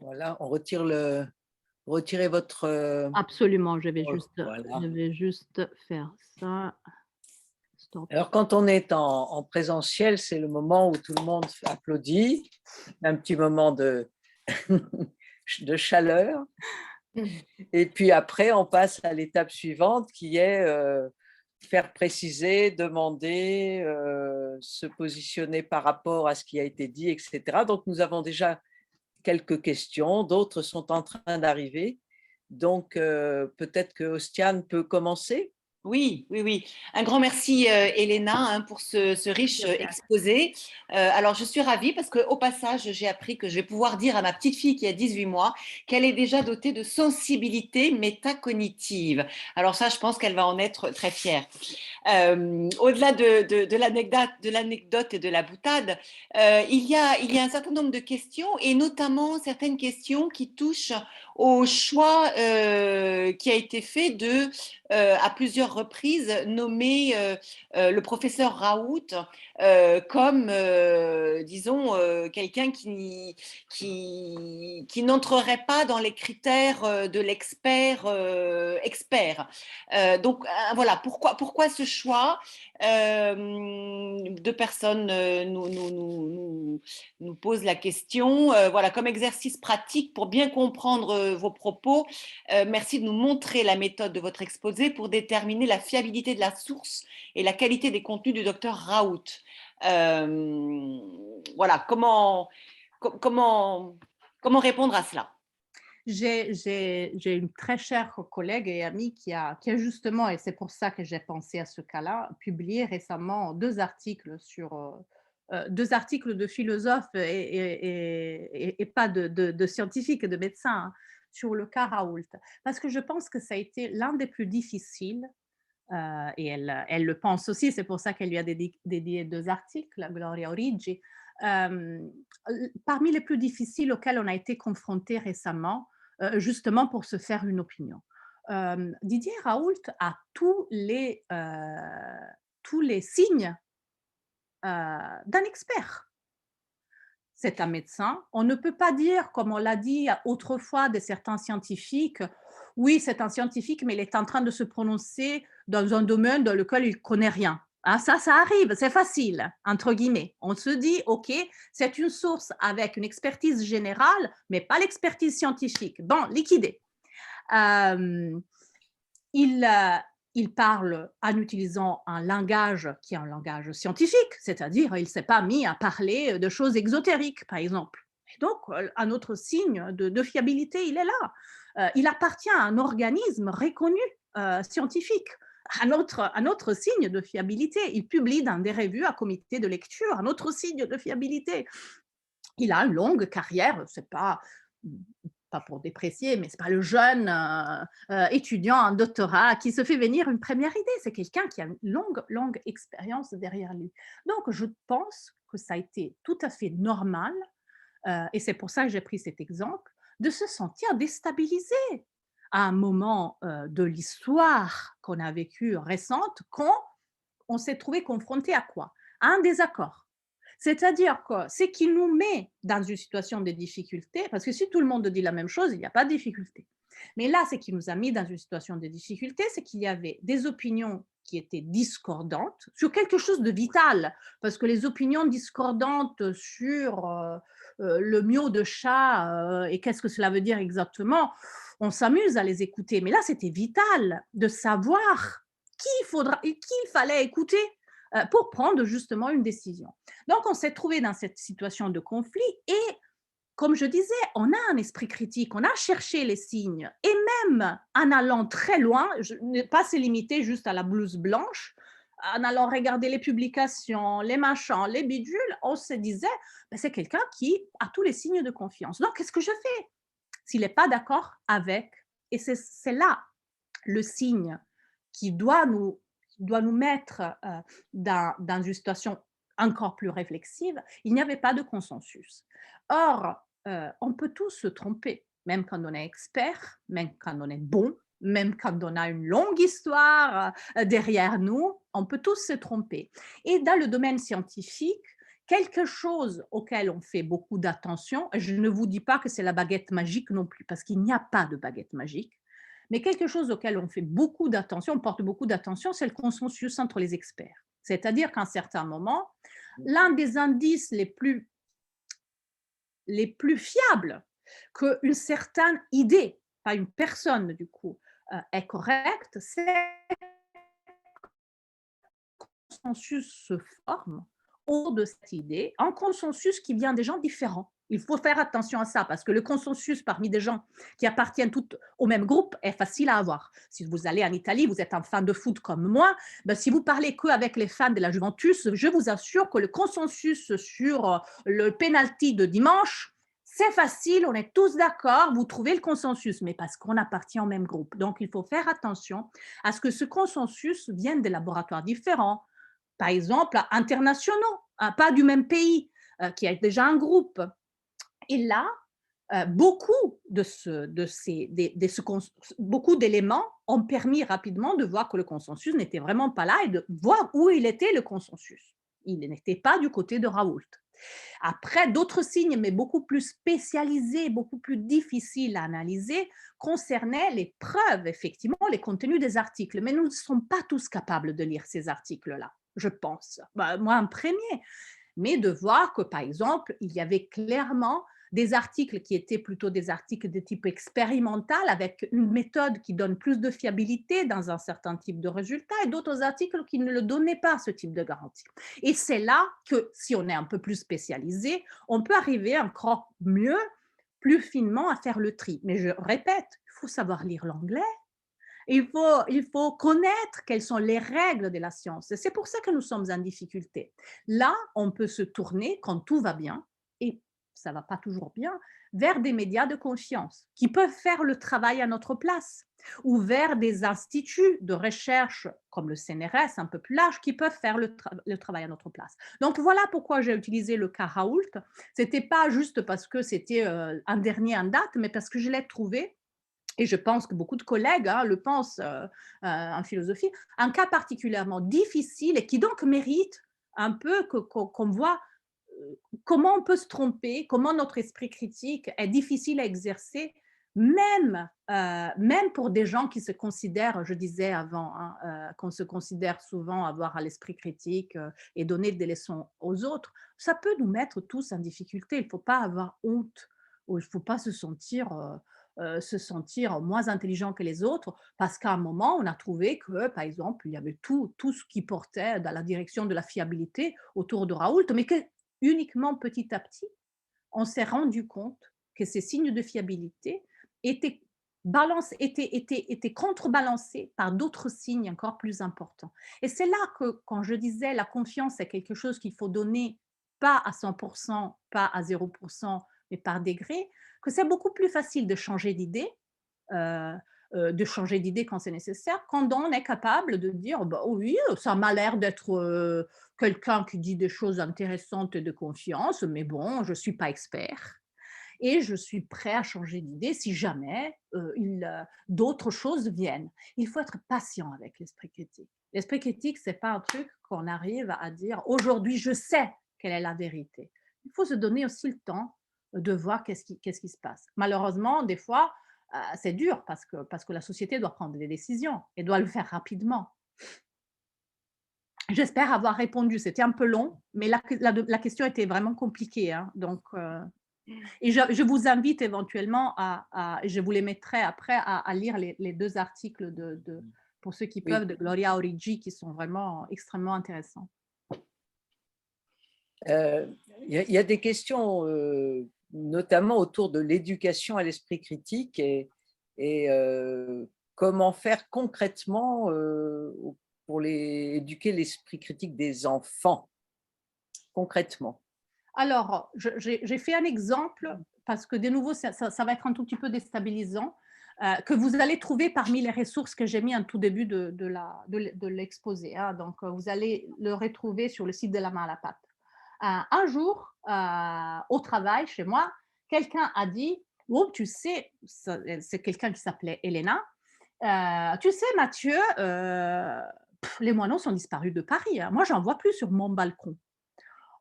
Voilà, on retire retirez votre... Absolument, je voilà. vais juste faire ça. Stop. Alors, quand on est en présentiel, c'est le moment où tout le monde applaudit, un petit moment de chaleur. Et puis après, on passe à l'étape suivante qui est faire préciser, demander, se positionner par rapport à ce qui a été dit, etc. Donc, nous avons déjà quelques questions, d'autres sont en train d'arriver. Donc, peut-être que Ostiane peut commencer. Oui, oui, oui. Un grand merci, Elena, hein, pour ce riche exposé. Alors, je suis ravie parce qu'au passage, j'ai appris que je vais pouvoir dire à ma petite fille qui a 18 mois qu'elle est déjà dotée de sensibilité métacognitive. Alors ça, je pense qu'elle va en être très fière. Au-delà de l'anecdote et de la boutade, il y a un certain nombre de questions et notamment certaines questions qui touchent au choix qui a été fait de, à plusieurs reprises, nommer le professeur Raoult comme, disons, quelqu'un qui n'entrerait pas dans les critères de l'expert expert. Donc voilà, pourquoi ce choix? Deux personnes nous posent la question. Voilà, comme exercice pratique pour bien comprendre vos propos, merci de nous montrer la méthode de votre exposé pour déterminer la fiabilité de la source et la qualité des contenus du docteur Raoult. Voilà, comment répondre à cela? J'ai une très chère collègue et amie qui a justement, et c'est pour ça que j'ai pensé à ce cas-là, publié récemment deux articles de philosophes et pas de scientifiques et de médecins, hein, sur le cas Raoult. Parce que je pense que ça a été l'un des plus difficiles, et elle le pense aussi, c'est pour ça qu'elle lui a dédié deux articles, Gloria Origi, parmi les plus difficiles auxquels on a été confronté récemment, justement pour se faire une opinion. Didier Raoult a tous les signes d'un expert. C'est un médecin. On ne peut pas dire, comme on l'a dit autrefois de certains scientifiques, oui, c'est un scientifique, mais il est en train de se prononcer dans un domaine dans lequel il ne connaît rien. Ah, ça arrive, c'est facile, entre guillemets. On se dit, OK, c'est une source avec une expertise générale, mais pas l'expertise scientifique. Bon, liquidé. Il parle en utilisant un langage qui est un langage scientifique, c'est-à-dire il ne s'est pas mis à parler de choses exotériques, par exemple. Et donc, un autre signe de fiabilité, il est là. Il appartient à un organisme reconnu scientifique. Un autre signe de fiabilité, il publie dans des revues à comité de lecture, un autre signe de fiabilité. Il a une longue carrière, c'est pas pour déprécier, mais ce n'est pas le jeune étudiant en doctorat qui se fait venir une première idée. C'est quelqu'un qui a une longue expérience derrière lui. Donc, je pense que ça a été tout à fait normal, et c'est pour ça que j'ai pris cet exemple, de se sentir déstabilisé à un moment de l'histoire qu'on a vécue récente, quand on s'est trouvé confronté à quoi? À un désaccord. C'est-à-dire que c'est qui nous met dans une situation de difficulté, parce que si tout le monde dit la même chose, il n'y a pas de difficulté. Mais là, ce qui nous a mis dans une situation de difficulté, c'est qu'il y avait des opinions qui étaient discordantes sur quelque chose de vital, parce que les opinions discordantes sur le mio de chat et qu'est-ce que cela veut dire exactement, on s'amuse à les écouter. Mais là, c'était vital de savoir qu'il fallait écouter pour prendre justement une décision. Donc, on s'est trouvé dans cette situation de conflit et, comme je disais, on a un esprit critique, on a cherché les signes et même en allant très loin, ne pas se limiter juste à la blouse blanche, en allant regarder les publications, les machins, les bidules, on se disait, ben, c'est quelqu'un qui a tous les signes de confiance. Donc, qu'est-ce que je fais s'il n'est pas d'accord avec? Et c'est là le signe qui doit nous mettre dans une situation encore plus réflexive. Il n'y avait pas de consensus. Or, on peut tous se tromper, même quand on est expert, même quand on est bon, même quand on a une longue histoire derrière nous, on peut tous se tromper. Et dans le domaine scientifique, Quelque chose auquel on fait beaucoup d'attention, et je ne vous dis pas que c'est la baguette magique non plus, parce qu'il n'y a pas de baguette magique, mais quelque chose auquel on fait beaucoup d'attention, on porte beaucoup d'attention, c'est le consensus entre les experts. C'est-à-dire qu'à un certain moment, l'un des indices les plus fiables qu'une certaine idée, pas une personne du coup, est correcte, c'est que le consensus se forme autour de cette idée, un consensus qui vient des gens différents. Il faut faire attention à ça parce que le consensus parmi des gens qui appartiennent tous au même groupe est facile à avoir. Si vous allez en Italie, vous êtes un fan de foot comme moi, ben si vous parlez qu'avec les fans de la Juventus, je vous assure que le consensus sur le penalty de dimanche, c'est facile, on est tous d'accord, vous trouvez le consensus, mais parce qu'on appartient au même groupe. Donc, il faut faire attention à ce que ce consensus vienne des laboratoires différents, par exemple internationaux, pas du même pays, qui a déjà un groupe. Et là, beaucoup beaucoup d'éléments ont permis rapidement de voir que le consensus n'était vraiment pas là et de voir où il était le consensus. Il n'était pas du côté de Raoult. Après, d'autres signes, mais beaucoup plus spécialisés, beaucoup plus difficiles à analyser, concernaient les preuves, effectivement, les contenus des articles. Mais nous ne sommes pas tous capables de lire ces articles-là, je pense. Moi, un premier. Mais de voir que, par exemple, il y avait clairement des articles qui étaient plutôt des articles de type expérimental avec une méthode qui donne plus de fiabilité dans un certain type de résultat et d'autres articles qui ne le donnaient pas ce type de garantie. Et c'est là que, si on est un peu plus spécialisé, on peut arriver encore mieux, plus finement à faire le tri. Mais je répète, il faut savoir lire l'anglais. Il faut connaître quelles sont les règles de la science. C'est pour ça que nous sommes en difficulté. Là, on peut se tourner, quand tout va bien, et ça ne va pas toujours bien, vers des médias de confiance qui peuvent faire le travail à notre place, ou vers des instituts de recherche comme le CNRS, un peu plus large, qui peuvent faire le travail à notre place. Donc voilà pourquoi j'ai utilisé le cas Raoult. Ce n'était pas juste parce que c'était un dernier en date, mais parce que je l'ai trouvé, et je pense que beaucoup de collègues le pensent en philosophie, un cas particulièrement difficile et qui donc mérite un peu qu'on voit comment on peut se tromper, comment notre esprit critique est difficile à exercer, même pour des gens qui se considèrent, je disais avant, qu'on se considère souvent avoir à l'esprit critique et donner des leçons aux autres, ça peut nous mettre tous en difficulté. Il ne faut pas avoir honte ou il ne faut pas se sentir moins intelligent que les autres, parce qu'à un moment, on a trouvé que, par exemple, il y avait tout ce qui portait dans la direction de la fiabilité autour de Raoult, mais que uniquement petit à petit, on s'est rendu compte que ces signes de fiabilité étaient contrebalancés par d'autres signes encore plus importants. Et c'est là que, quand je disais la confiance est quelque chose qu'il faut donner pas à 100%, pas à 0%, mais par degré, que c'est beaucoup plus facile de changer d'idée, quand c'est nécessaire, quand on est capable de dire bah, oui, ça m'a l'air d'être quelqu'un qui dit des choses intéressantes et de confiance, mais bon, je ne suis pas expert. Et je suis prêt à changer d'idée si jamais d'autres choses viennent. Il faut être patient avec l'esprit critique. L'esprit critique, ce n'est pas un truc qu'on arrive à dire aujourd'hui, je sais quelle est la vérité. Il faut se donner aussi le temps de voir qu'est-ce qui se passe. Malheureusement, des fois, c'est dur parce que la société doit prendre des décisions et doit le faire rapidement. J'espère avoir répondu. C'était un peu long, mais la question était vraiment compliquée. Hein, donc, et je vous invite éventuellement je vous les mettrai après, à lire les deux articles pour ceux qui peuvent, de Gloria Origi, qui sont vraiment extrêmement intéressants. Il y a des questions, notamment autour de l'éducation à l'esprit critique et comment faire concrètement pour éduquer l'esprit critique des enfants, concrètement. Alors, j'ai fait un exemple, parce que de nouveau, ça va être un tout petit peu déstabilisant, que vous allez trouver parmi les ressources que j'ai mis en tout début de l'exposé. Hein. Donc, vous allez le retrouver sur le site de La Main à la Pâte. Un jour, au travail, chez moi, quelqu'un a dit « Oh, tu sais, c'est quelqu'un qui s'appelait Elena, tu sais, Mathieu, les moineaux sont disparus de Paris. Hein. Moi, j'en vois plus sur mon balcon. »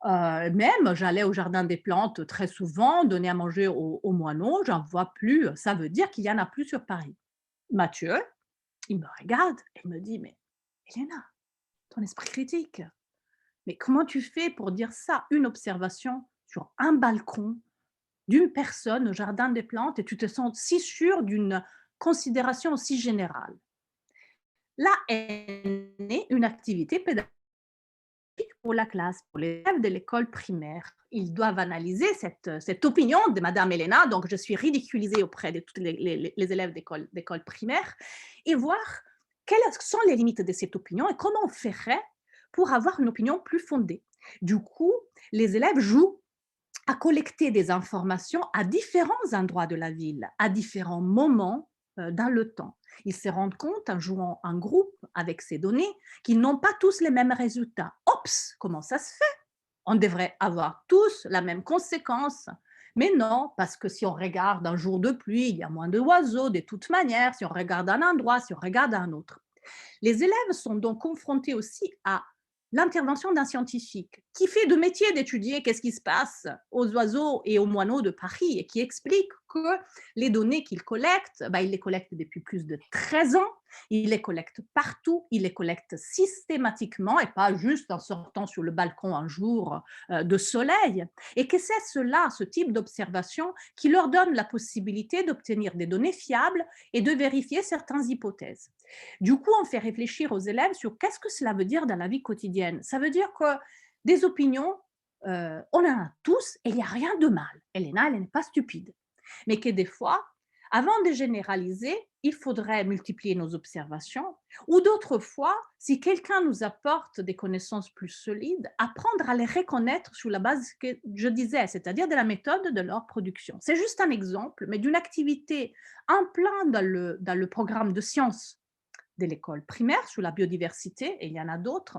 Même, j'allais au jardin des plantes très souvent, donner à manger aux moineaux, j'en vois plus. Ça veut dire qu'il y en a plus sur Paris. Mathieu, il me regarde et il me dit: «Mais Elena, ton esprit critique, mais comment tu fais pour dire ça? Une observation sur un balcon d'une personne au jardin des plantes et tu te sens si sûre d'une considération aussi générale». Là est née une activité pédagogique pour la classe, pour les élèves de l'école primaire. Ils doivent analyser cette opinion de Madame Elena, donc je suis ridiculisée auprès de tous les élèves d'école primaire, et voir quelles sont les limites de cette opinion et comment on ferait pour avoir une opinion plus fondée. Du coup, les élèves jouent à collecter des informations à différents endroits de la ville, à différents moments dans le temps. Ils se rendent compte en jouant en groupe avec ces données qu'ils n'ont pas tous les mêmes résultats. Oups, comment ça se fait? On devrait avoir tous la même conséquence. Mais non, parce que si on regarde un jour de pluie, il y a moins d'oiseaux de toute manière, si on regarde un endroit, si on regarde un autre. Les élèves sont donc confrontés aussi à l'intervention d'un scientifique qui fait de métier d'étudier qu'est-ce qui se passe aux oiseaux et aux moineaux de Paris et qui explique que les données qu'il collecte, il les collecte depuis plus de 13 ans, il les collecte partout, il les collecte systématiquement et pas juste en sortant sur le balcon un jour de soleil, et que c'est cela, ce type d'observation, qui leur donne la possibilité d'obtenir des données fiables et de vérifier certaines hypothèses. Du coup, on fait réfléchir aux élèves sur qu'est-ce que cela veut dire dans la vie quotidienne. Ça veut dire que des opinions, on en a tous et il n'y a rien de mal. Elena, elle n'est pas stupide. Mais que des fois, avant de généraliser, il faudrait multiplier nos observations, ou d'autres fois, si quelqu'un nous apporte des connaissances plus solides, apprendre à les reconnaître sur la base que je disais, c'est-à-dire de la méthode de leur production. C'est juste un exemple, mais d'une activité en plein dans le programme de sciences de l'école primaire sur la biodiversité, et il y en a d'autres,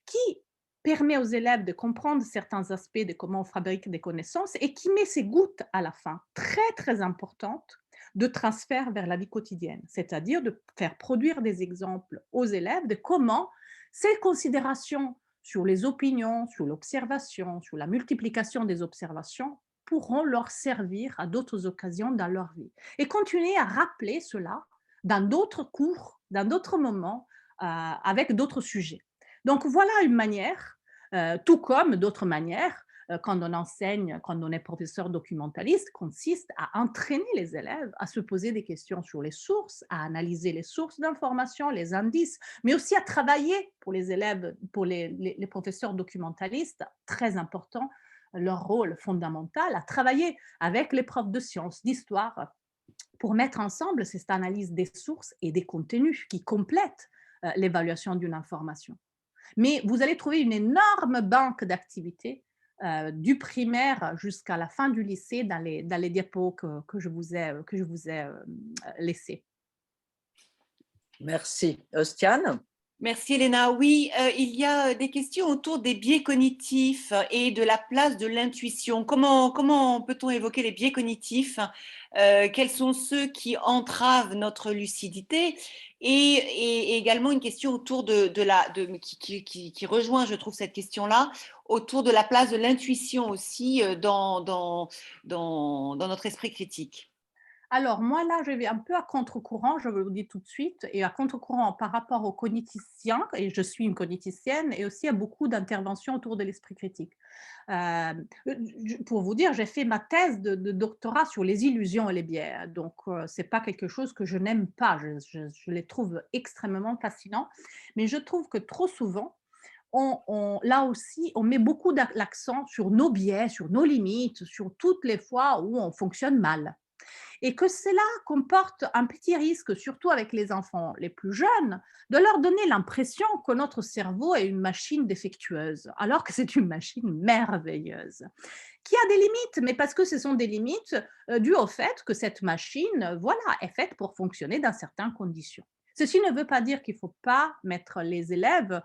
qui permet aux élèves de comprendre certains aspects de comment on fabrique des connaissances et qui met ses gouttes à la fin, très très importantes, de transfert vers la vie quotidienne, c'est-à-dire de faire produire des exemples aux élèves de comment ces considérations sur les opinions, sur l'observation, sur la multiplication des observations pourront leur servir à d'autres occasions dans leur vie. Et continuer à rappeler cela dans d'autres cours, dans d'autres moments, avec d'autres sujets. Donc voilà une manière, tout comme d'autres manières, quand on enseigne, quand on est professeur documentaliste, consiste à entraîner les élèves à se poser des questions sur les sources, à analyser les sources d'informations, les indices, mais aussi à travailler pour les élèves, pour les professeurs documentalistes, très important, leur rôle fondamental, à travailler avec les profs de sciences, d'histoire, pour mettre ensemble cette analyse des sources et des contenus qui complètent l'évaluation d'une information. Mais vous allez trouver une énorme banque d'activités du primaire jusqu'à la fin du lycée dans les diapos que je vous ai laissés. Merci. Ostiane? Merci Elena. Oui, il y a des questions autour des biais cognitifs et de la place de l'intuition. Comment peut-on évoquer les biais cognitifs? Quels sont ceux qui entravent notre lucidité? Et également une question autour qui rejoint, je trouve, cette question-là, autour de la place de l'intuition aussi dans notre esprit critique. Alors, moi, là, je vais un peu à contre-courant, je vous le dis tout de suite, et à contre-courant par rapport aux cogniticiens, et je suis une cogniticienne, et aussi à beaucoup d'interventions autour de l'esprit critique. Pour vous dire, j'ai fait ma thèse de doctorat sur les illusions et les biais, donc ce n'est pas quelque chose que je n'aime pas, je les trouve extrêmement fascinants, mais je trouve que trop souvent, là aussi, on met beaucoup l'accent sur nos biais, sur nos limites, sur toutes les fois où on fonctionne mal. Et que cela comporte un petit risque, surtout avec les enfants les plus jeunes, de leur donner l'impression que notre cerveau est une machine défectueuse, alors que c'est une machine merveilleuse, qui a des limites, mais parce que ce sont des limites dues au fait que cette machine, voilà, est faite pour fonctionner dans certaines conditions. Ceci ne veut pas dire qu'il ne faut pas mettre les élèves,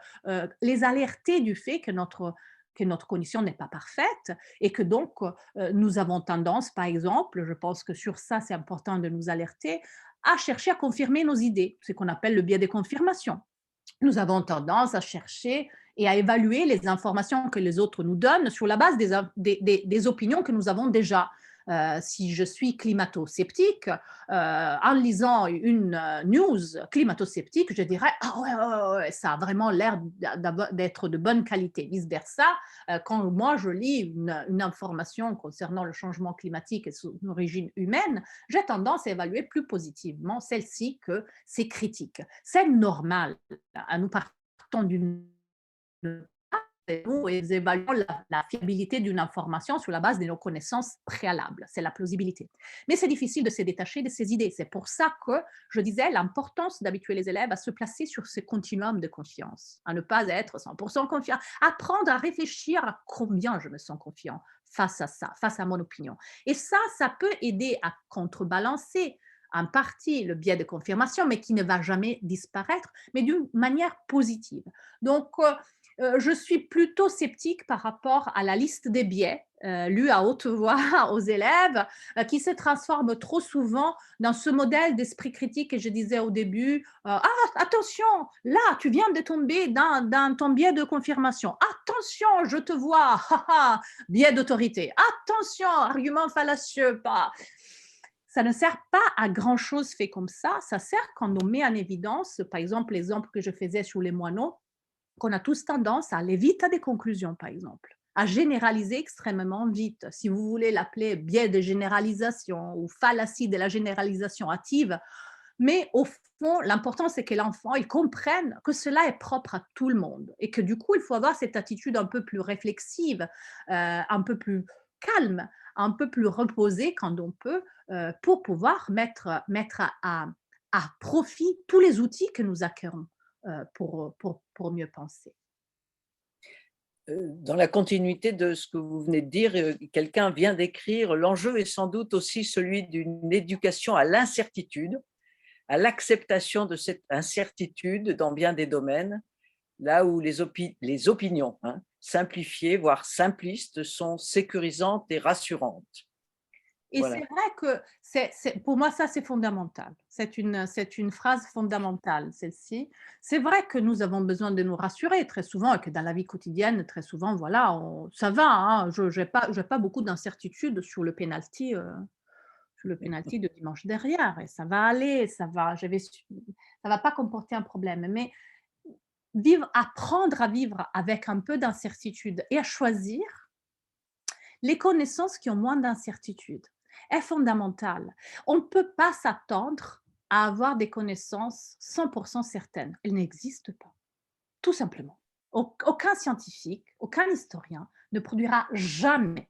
les alerter du fait que notre condition n'est pas parfaite et que donc nous avons tendance, par exemple, je pense que sur ça c'est important de nous alerter, à chercher à confirmer nos idées, ce qu'on appelle le biais des confirmations. Nous avons tendance à chercher et à évaluer les informations que les autres nous donnent sur la base des opinions que nous avons déjà. Si je suis climato-sceptique, en lisant une news climato-sceptique, je dirais « Ah ouais, ça a vraiment l'air d'être de bonne qualité ». Vice-versa, quand moi je lis une information concernant le changement climatique et son origine humaine, j'ai tendance à évaluer plus positivement celle-ci que ses critiques. C'est normal. Nous partons d'une nous évaluons la fiabilité d'une information sur la base de nos connaissances préalables, c'est la plausibilité. Mais c'est difficile de se détacher de ces idées. C'est pour ça que je disais l'importance d'habituer les élèves à se placer sur ce continuum de confiance, à ne pas être 100% confiant, apprendre à réfléchir à combien je me sens confiant face à ça, face à mon opinion. Et ça peut aider à contrebalancer en partie le biais de confirmation, mais qui ne va jamais disparaître, mais d'une manière positive. Donc, je suis plutôt sceptique par rapport à la liste des biais lus à haute voix aux élèves qui se transforment trop souvent dans ce modèle d'esprit critique que je disais au début. Ah, attention, là, tu viens de tomber dans ton biais de confirmation. Attention, je te vois, biais d'autorité. Attention, argument fallacieux, pas. Ça ne sert pas à grand-chose fait comme ça. Ça sert quand on met en évidence, par exemple, l'exemple que je faisais sur les moineaux, qu'on a tous tendance à aller vite à des conclusions, par exemple, à généraliser extrêmement vite. Si vous voulez l'appeler biais de généralisation ou fallacie de la généralisation hâtive, mais au fond, l'important, c'est que l'enfant il comprenne que cela est propre à tout le monde et que du coup, il faut avoir cette attitude un peu plus réflexive, un peu plus calme, un peu plus reposée quand on peut, pour pouvoir mettre à profit tous les outils que nous acquérons pour mieux penser. Dans la continuité de ce que vous venez de dire, quelqu'un vient d'écrire: «L'enjeu est sans doute aussi celui d'une éducation à l'incertitude, à l'acceptation de cette incertitude dans bien des domaines, là où les opinions, hein, simplifiées, voire simplistes, sont sécurisantes et rassurantes». Et c'est Voilà. vrai que pour moi, ça, c'est fondamental. C'est une phrase fondamentale, celle-ci. C'est vrai que nous avons besoin de nous rassurer très souvent et que dans la vie quotidienne, très souvent, voilà, ça va, hein, je n'ai pas beaucoup d'incertitude sur le penalty de dimanche derrière et ça va aller, ça va pas comporter un problème. Mais apprendre à vivre avec un peu d'incertitude et à choisir les connaissances qui ont moins d'incertitude est fondamentale. On ne peut pas s'attendre à avoir des connaissances 100% certaines. Elles n'existent pas, tout simplement. Aucun scientifique, aucun historien ne produira jamais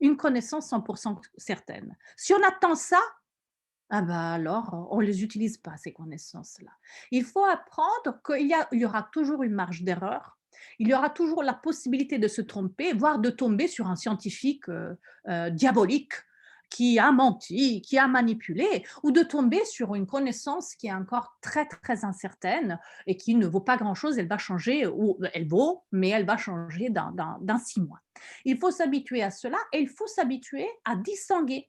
une connaissance 100% certaine. Si on attend ça, ah bah alors, on ne les utilise pas, ces connaissances-là. Il faut apprendre qu'il y aura toujours une marge d'erreur, il y aura toujours la possibilité de se tromper, voire de tomber sur un scientifique diabolique qui a menti, qui a manipulé, ou de tomber sur une connaissance qui est encore très, très incertaine et qui ne vaut pas grand-chose, elle va changer, ou elle vaut, mais elle va changer dans 6 mois. Il faut s'habituer à cela et il faut s'habituer à distinguer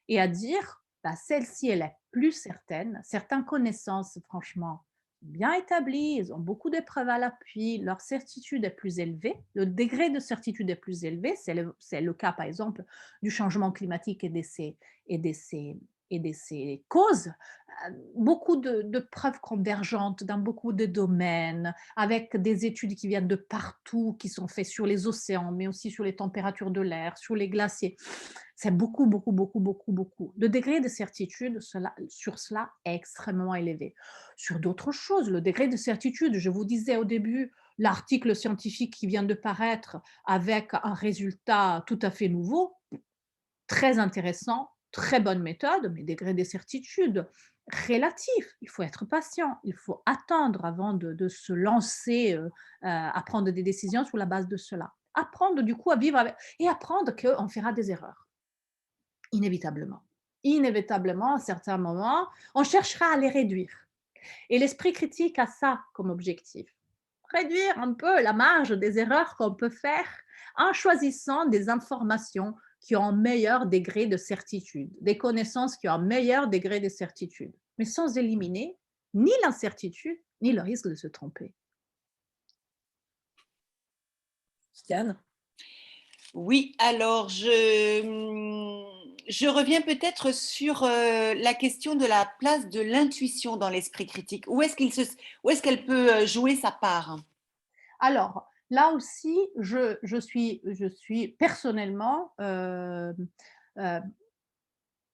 et à dire, bah, celle-ci, elle est plus certaine. Certaines connaissances, franchement, bien établies, ils ont beaucoup de preuves à l'appui, leur certitude est plus élevée, le degré de certitude est plus élevé, c'est le cas par exemple du changement climatique et de ses, et de ses causes. Beaucoup de preuves convergentes dans beaucoup de domaines, avec des études qui viennent de partout, qui sont faites sur les océans, mais aussi sur les températures de l'air, sur les glaciers. C'est beaucoup, beaucoup, beaucoup, beaucoup, beaucoup. Le degré de certitude sur cela est extrêmement élevé. Sur d'autres choses, le degré de certitude, je vous disais au début, l'article scientifique qui vient de paraître avec un résultat tout à fait nouveau, très intéressant, très bonne méthode, mais degré de certitude relatif. Il faut être patient, il faut attendre avant de se lancer à prendre des décisions sur la base de cela. Apprendre du coup à vivre avec et apprendre qu'on fera des erreurs. Inévitablement. Inévitablement, à certains moments, on cherchera à les réduire. Et l'esprit critique a ça comme objectif. Réduire un peu la marge des erreurs qu'on peut faire en choisissant des informations qui ont un meilleur degré de certitude, des connaissances qui ont un meilleur degré de certitude, mais sans éliminer ni l'incertitude, ni le risque de se tromper. Diane? Oui, alors je reviens peut-être sur la question de la place de l'intuition dans l'esprit critique. Où est-ce qu'elle peut jouer sa part? Alors, là aussi, je suis personnellement un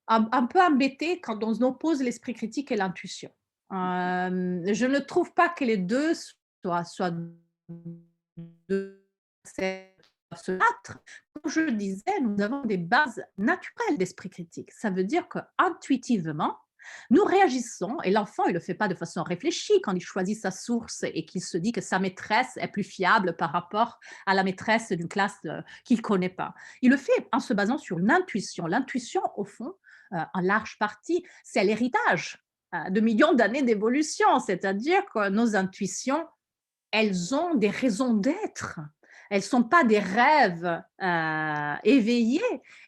peu embêtée quand on oppose l'esprit critique et l'intuition. Je ne trouve pas que les deux soient deux se battre. Comme je le disais, nous avons des bases naturelles d'esprit critique. Ça veut dire qu'intuitivement, nous réagissons, et l'enfant, il ne le fait pas de façon réfléchie quand il choisit sa source et qu'il se dit que sa maîtresse est plus fiable par rapport à la maîtresse d'une classe qu'il ne connaît pas. Il le fait en se basant sur l'intuition. L'intuition, au fond, en large partie, c'est l'héritage de millions d'années d'évolution, c'est-à-dire que nos intuitions, elles ont des raisons d'être. Elles ne sont pas des rêves éveillés,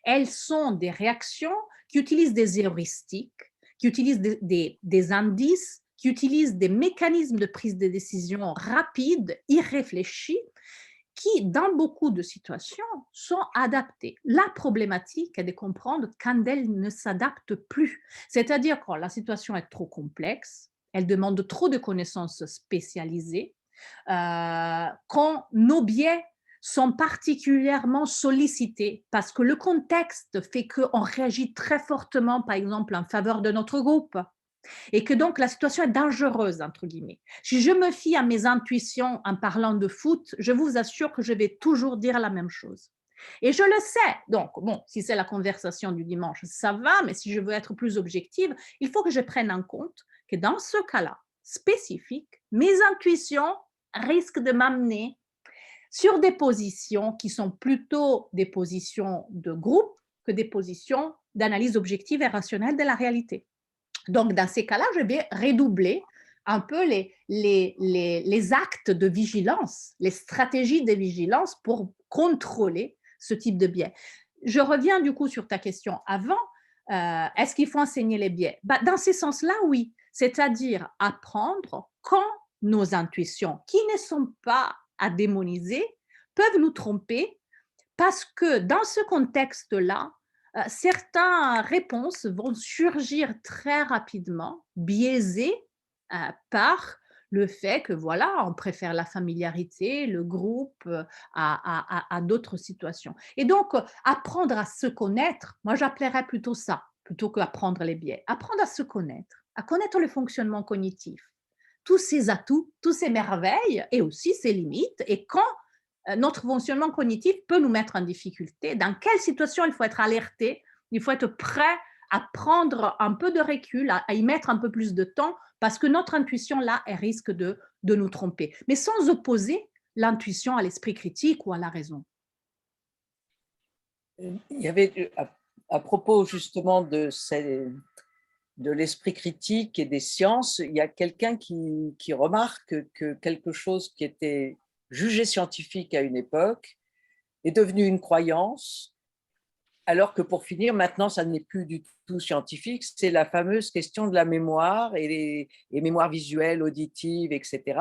elles sont des réactions qui utilisent des heuristiques, qui utilisent des indices, qui utilisent des mécanismes de prise de décision rapides, irréfléchis, qui, dans beaucoup de situations, sont adaptés. La problématique est de comprendre quand elles ne s'adaptent plus. C'est-à-dire quand la situation est trop complexe, elle demande trop de connaissances spécialisées, quand nos biais sont particulièrement sollicités parce que le contexte fait qu'on réagit très fortement, par exemple, en faveur de notre groupe, et que donc la situation est dangereuse, entre guillemets. Si je me fie à mes intuitions en parlant de foot, je vous assure que je vais toujours dire la même chose. Et je le sais. Donc, bon, si c'est la conversation du dimanche, ça va, mais si je veux être plus objective, il faut que je prenne en compte que dans ce cas-là spécifique, mes intuitions risquent de m'amener sur des positions qui sont plutôt des positions de groupe que des positions d'analyse objective et rationnelle de la réalité. Donc, dans ces cas-là, je vais redoubler un peu les actes de vigilance, les stratégies de vigilance pour contrôler ce type de biais. Je reviens du coup sur ta question avant. Est-ce qu'il faut enseigner les biais? Dans ce sens-là, oui. C'est-à-dire apprendre quand nos intuitions, qui ne sont pas à démoniser, peuvent nous tromper parce que dans ce contexte-là, certaines réponses vont surgir très rapidement, biaisées par le fait que voilà, on préfère la familiarité, le groupe à d'autres situations. Et donc, apprendre à se connaître, moi j'appellerais plutôt ça, plutôt qu'apprendre les biais. Apprendre à se connaître, à connaître le fonctionnement cognitif, tous ses atouts, toutes ses merveilles et aussi ses limites, et quand notre fonctionnement cognitif peut nous mettre en difficulté, dans quelle situation il faut être alerté, il faut être prêt à prendre un peu de recul, à y mettre un peu plus de temps, parce que notre intuition, là, elle risque de nous tromper. Mais sans opposer l'intuition à l'esprit critique ou à la raison. Il y avait, à propos justement de l'esprit critique et des sciences, il y a quelqu'un qui remarque que quelque chose qui était jugé scientifique à une époque est devenu une croyance, alors que pour finir, maintenant, ça n'est plus du tout scientifique. C'est la fameuse question de la mémoire et les mémoires visuelles, auditives, etc.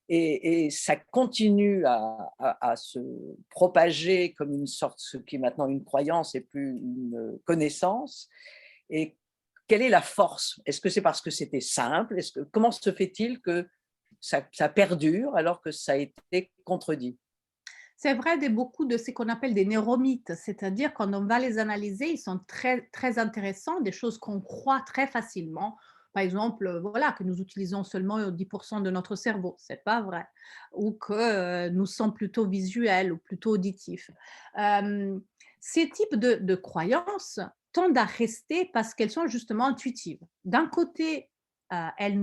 Et ça continue à se propager comme une sorte, ce qui est maintenant une croyance et plus une connaissance. Et quelle est la force? Est-ce que c'est parce que c'était simple? Comment se fait-il que ça perdure alors que ça a été contredit? C'est vrai de beaucoup de ce qu'on appelle des neuromythes, c'est-à-dire quand on va les analyser, ils sont très, très intéressants, des choses qu'on croit très facilement. Par exemple, voilà, que nous utilisons seulement 10% de notre cerveau, c'est pas vrai. Ou que nous sommes plutôt visuels ou plutôt auditifs. Ces types de croyances tendent à rester parce qu'elles sont justement intuitives. D'un côté, elles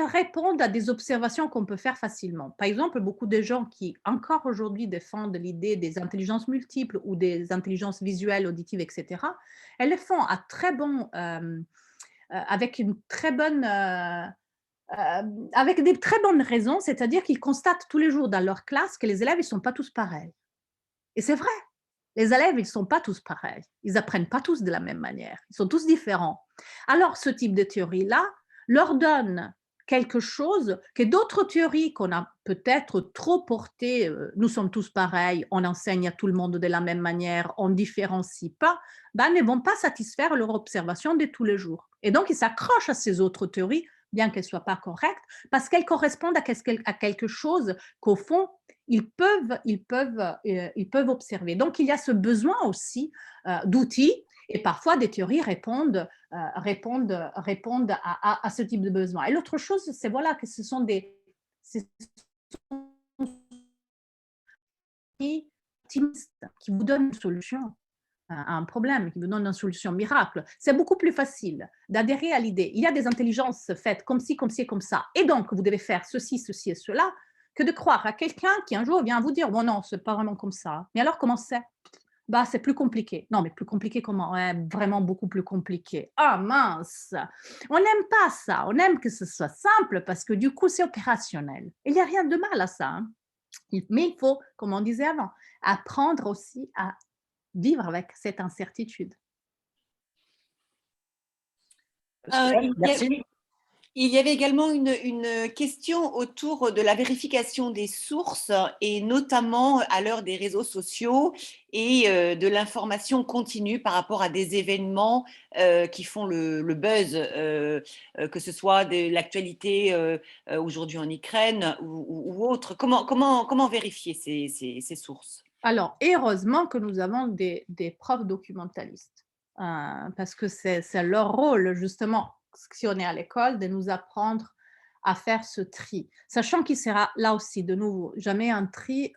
répondent à des observations qu'on peut faire facilement. Par exemple, beaucoup de gens qui, encore aujourd'hui, défendent l'idée des intelligences multiples ou des intelligences visuelles, auditives, etc., elles le font avec avec des très bonnes raisons, c'est-à-dire qu'ils constatent tous les jours dans leur classe que les élèves, ils ne sont pas tous pareils. Et c'est vrai, les élèves, ils ne sont pas tous pareils. Ils n'apprennent pas tous de la même manière. Ils sont tous différents. Alors, ce type de théorie-là leur donne quelque chose que d'autres théories qu'on a peut-être trop portées, nous sommes tous pareils, on enseigne à tout le monde de la même manière, on ne différencie pas, ben, ne vont pas satisfaire leur observation de tous les jours. Et donc, ils s'accrochent à ces autres théories, bien qu'elles ne soient pas correctes, parce qu'elles correspondent à quelque chose qu'au fond, ils peuvent observer. Donc, il y a ce besoin aussi d'outils, et parfois des théories répondent à ce type de besoin. Et l'autre chose, c'est voilà, que ce sont des optimistes qui vous donnent une solution à un problème, qui vous donnent une solution miracle. C'est beaucoup plus facile d'adhérer à l'idée. Il y a des intelligences faites comme ci, comme ci, comme ça. Et donc, vous devez faire ceci, ceci et cela, que de croire à quelqu'un qui un jour vient vous dire, bon non, c'est pas vraiment comme ça. Mais alors, comment c'est? Bah, c'est plus compliqué. Non, mais plus compliqué comment? Ouais, vraiment beaucoup plus compliqué. Ah mince! On n'aime pas ça. On aime que ce soit simple parce que du coup, c'est opérationnel. Il n'y a rien de mal à ça. Hein. Mais il faut, comme on disait avant, apprendre aussi à vivre avec cette incertitude. Merci. Il y avait également une question autour de la vérification des sources et notamment à l'heure des réseaux sociaux et de l'information continue par rapport à des événements qui font le buzz, que ce soit de l'actualité aujourd'hui en Ukraine ou autre. Comment vérifier ces sources? Alors, heureusement que nous avons des profs documentalistes, parce que c'est leur rôle, justement, si on est à l'école, de nous apprendre à faire ce tri, sachant qu'il sera là aussi, de nouveau, jamais un tri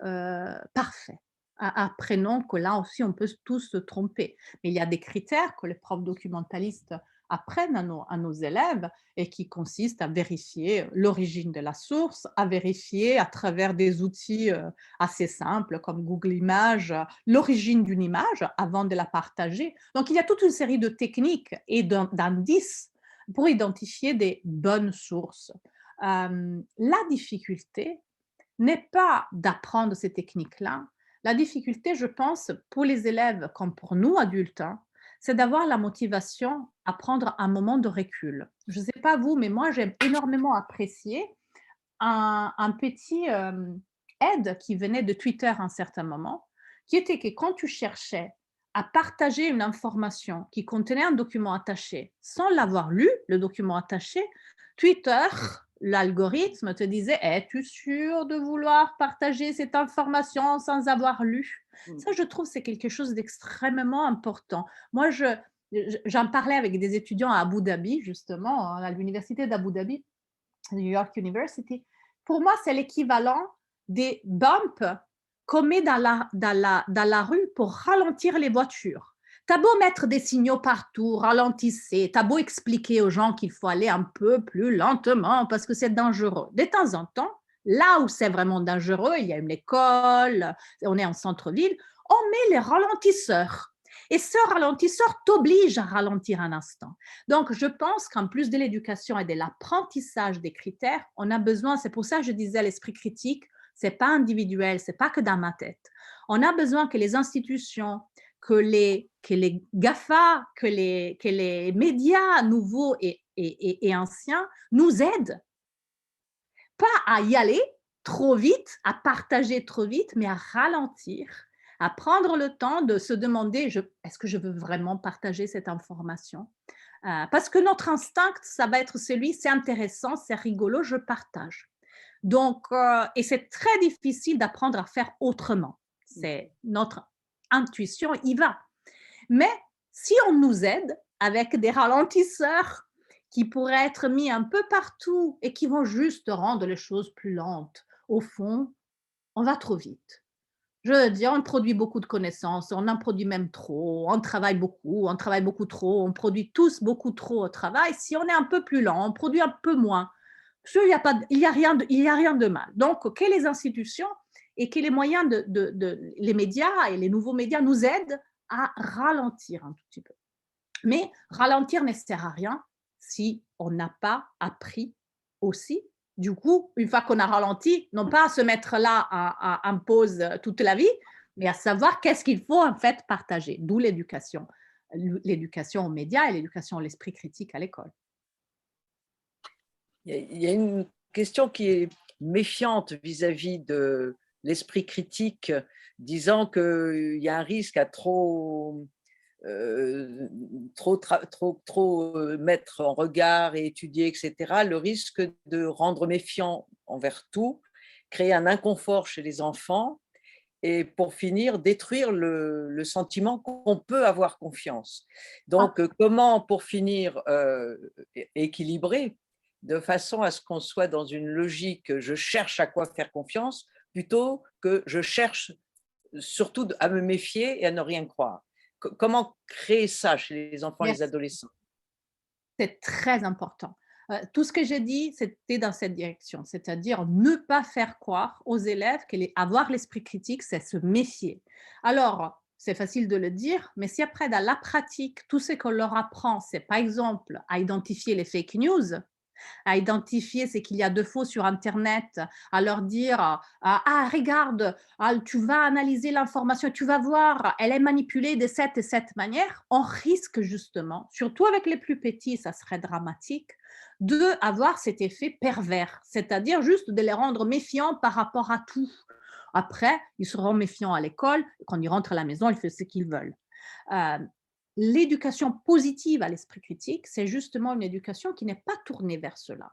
parfait. Apprenons que là aussi, on peut tous se tromper. Mais il y a des critères que les profs documentalistes apprennent à nos élèves et qui consistent à vérifier l'origine de la source, à vérifier à travers des outils assez simples comme Google Images, l'origine d'une image avant de la partager. Donc, il y a toute une série de techniques et d'indices pour identifier des bonnes sources. La difficulté n'est pas d'apprendre ces techniques-là. La difficulté, je pense, pour les élèves comme pour nous adultes, hein, c'est d'avoir la motivation à prendre un moment de recul. Je ne sais pas vous, mais moi, j'ai énormément apprécié un petit aide qui venait de Twitter à un certain moment, qui était que quand tu cherchais à partager une information qui contenait un document attaché sans l'avoir lu, le document attaché, Twitter, l'algorithme te disait, es-tu sûr de vouloir partager cette information sans avoir lu? Ça, je trouve, c'est quelque chose d'extrêmement important. Moi, j'en parlais avec des étudiants à Abu Dhabi, justement, à l'université d'Abu Dhabi, New York University. Pour moi, c'est l'équivalent des bumps qu'on met dans la rue pour ralentir les voitures. T'as beau mettre des signaux partout, ralentissez, t'as beau expliquer aux gens qu'il faut aller un peu plus lentement parce que c'est dangereux. De temps en temps, là où c'est vraiment dangereux, il y a une école, on est en centre-ville, on met les ralentisseurs. Et ce ralentisseur t'oblige à ralentir un instant. Donc, je pense qu'en plus de l'éducation et de l'apprentissage des critères, on a besoin, c'est pour ça que je disais l'esprit critique, c'est pas individuel, c'est pas que dans ma tête. On a besoin que les institutions, que les GAFA, que les médias nouveaux et anciens nous aident, pas à y aller trop vite, à partager trop vite, mais à ralentir, à prendre le temps de se demander, est-ce que je veux vraiment partager cette information? Parce que notre instinct, ça va être celui, c'est intéressant, c'est rigolo, je partage. Donc, et c'est très difficile d'apprendre à faire autrement. C'est notre intuition, y va. Mais si on nous aide avec des ralentisseurs qui pourraient être mis un peu partout et qui vont juste rendre les choses plus lentes, au fond, on va trop vite. Je veux dire, on produit beaucoup de connaissances, on en produit même trop, on travaille beaucoup trop, on produit tous beaucoup trop au travail. Si on est un peu plus lent, on produit un peu moins. Il y a rien de mal. Donc, que les institutions et que les moyens les médias et les nouveaux médias nous aident à ralentir un tout petit peu. Mais ralentir ne sert à rien si on n'a pas appris aussi. Du coup, une fois qu'on a ralenti, non pas à se mettre là en pause toute la vie, mais à savoir qu'est-ce qu'il faut en fait partager. D'où l'éducation aux médias et l'éducation à l'esprit critique à l'école. Il y a une question qui est méfiante vis-à-vis de l'esprit critique, disant qu'il y a un risque à trop mettre en regard et étudier, etc., le risque de rendre méfiant envers tout, créer un inconfort chez les enfants et pour finir, détruire le sentiment qu'on peut avoir confiance. Donc, comment, pour finir, équilibrer de façon à ce qu'on soit dans une logique, je cherche à quoi faire confiance, plutôt que je cherche surtout à me méfier et à ne rien croire. Comment créer ça chez les enfants et les Yes. adolescents? C'est très important. Tout ce que j'ai dit, c'était dans cette direction, c'est-à-dire ne pas faire croire aux élèves qu'avoir l'esprit critique, c'est se méfier. Alors, c'est facile de le dire, mais si après, dans la pratique, tout ce qu'on leur apprend, c'est par exemple à identifier les fake news, à identifier ce qu'il y a de faux sur Internet, à leur dire ah regarde, tu vas analyser l'information, tu vas voir, elle est manipulée de cette et cette manière, on risque justement, surtout avec les plus petits, ça serait dramatique, de avoir cet effet pervers, c'est-à-dire juste de les rendre méfiants par rapport à tout. Après, ils seront méfiants à l'école, quand ils rentrent à la maison, ils font ce qu'ils veulent. Euh, L'éducation positive à l'esprit critique, c'est justement une éducation qui n'est pas tournée vers cela.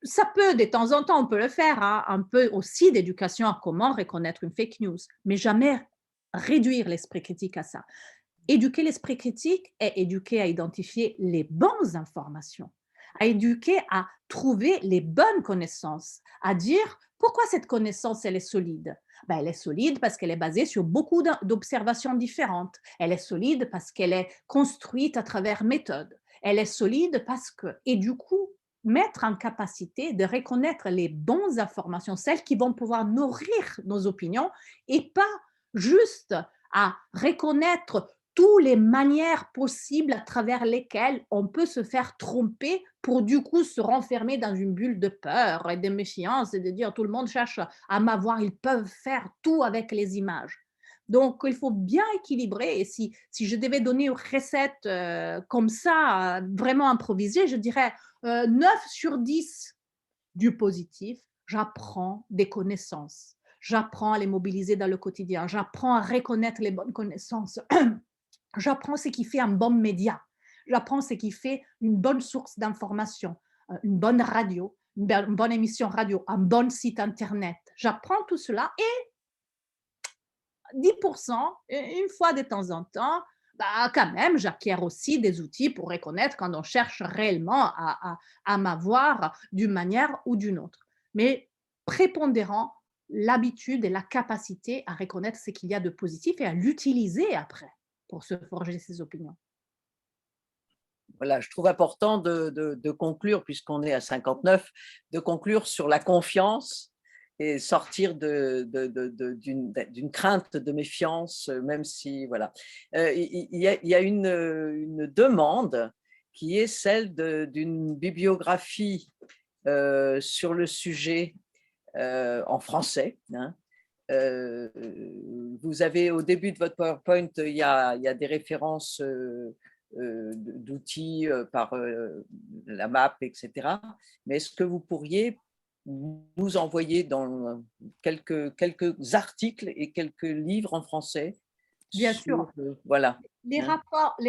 Ça peut, de temps en temps, on peut le faire, hein, un peu aussi d'éducation à comment reconnaître une fake news, mais jamais réduire l'esprit critique à ça. Éduquer l'esprit critique est éduquer à identifier les bonnes informations, à éduquer à trouver les bonnes connaissances, à dire pourquoi cette connaissance elle est solide. Ben, elle est solide parce qu'elle est basée sur beaucoup d'observations différentes. Elle est solide parce qu'elle est construite à travers méthodes. Elle est solide parce que, et du coup, mettre en capacité de reconnaître les bonnes informations, celles qui vont pouvoir nourrir nos opinions et pas juste à reconnaître toutes les manières possibles à travers lesquelles on peut se faire tromper pour du coup se renfermer dans une bulle de peur et de méfiance et de dire tout le monde cherche à m'avoir, ils peuvent faire tout avec les images. Donc, il faut bien équilibrer. Et si je devais donner une recette comme ça, vraiment improvisée, je dirais 9 sur 10 du positif, j'apprends des connaissances. J'apprends à les mobiliser dans le quotidien. J'apprends à reconnaître les bonnes connaissances. J'apprends ce qui fait un bon média. J'apprends ce qui fait une bonne source d'information, une bonne radio, une bonne émission radio, un bon site internet. J'apprends tout cela et 10%, une fois de temps en temps, bah, quand même, j'acquiers aussi des outils pour reconnaître quand on cherche réellement à m'avoir d'une manière ou d'une autre. Mais prépondérant l'habitude et la capacité à reconnaître ce qu'il y a de positif et à l'utiliser après pour se forger ses opinions. Voilà, je trouve important de conclure, puisqu'on est à 59, de conclure sur la confiance et sortir d'une crainte de méfiance, même si, voilà. Il y a une demande qui est celle d'une bibliographie sur le sujet en français, hein. Vous avez au début de votre PowerPoint, il y a des références d'outils par la map, etc. Mais est-ce que vous pourriez nous envoyer dans quelques articles et quelques livres en français Bien sur, sûr, voilà. les Hein.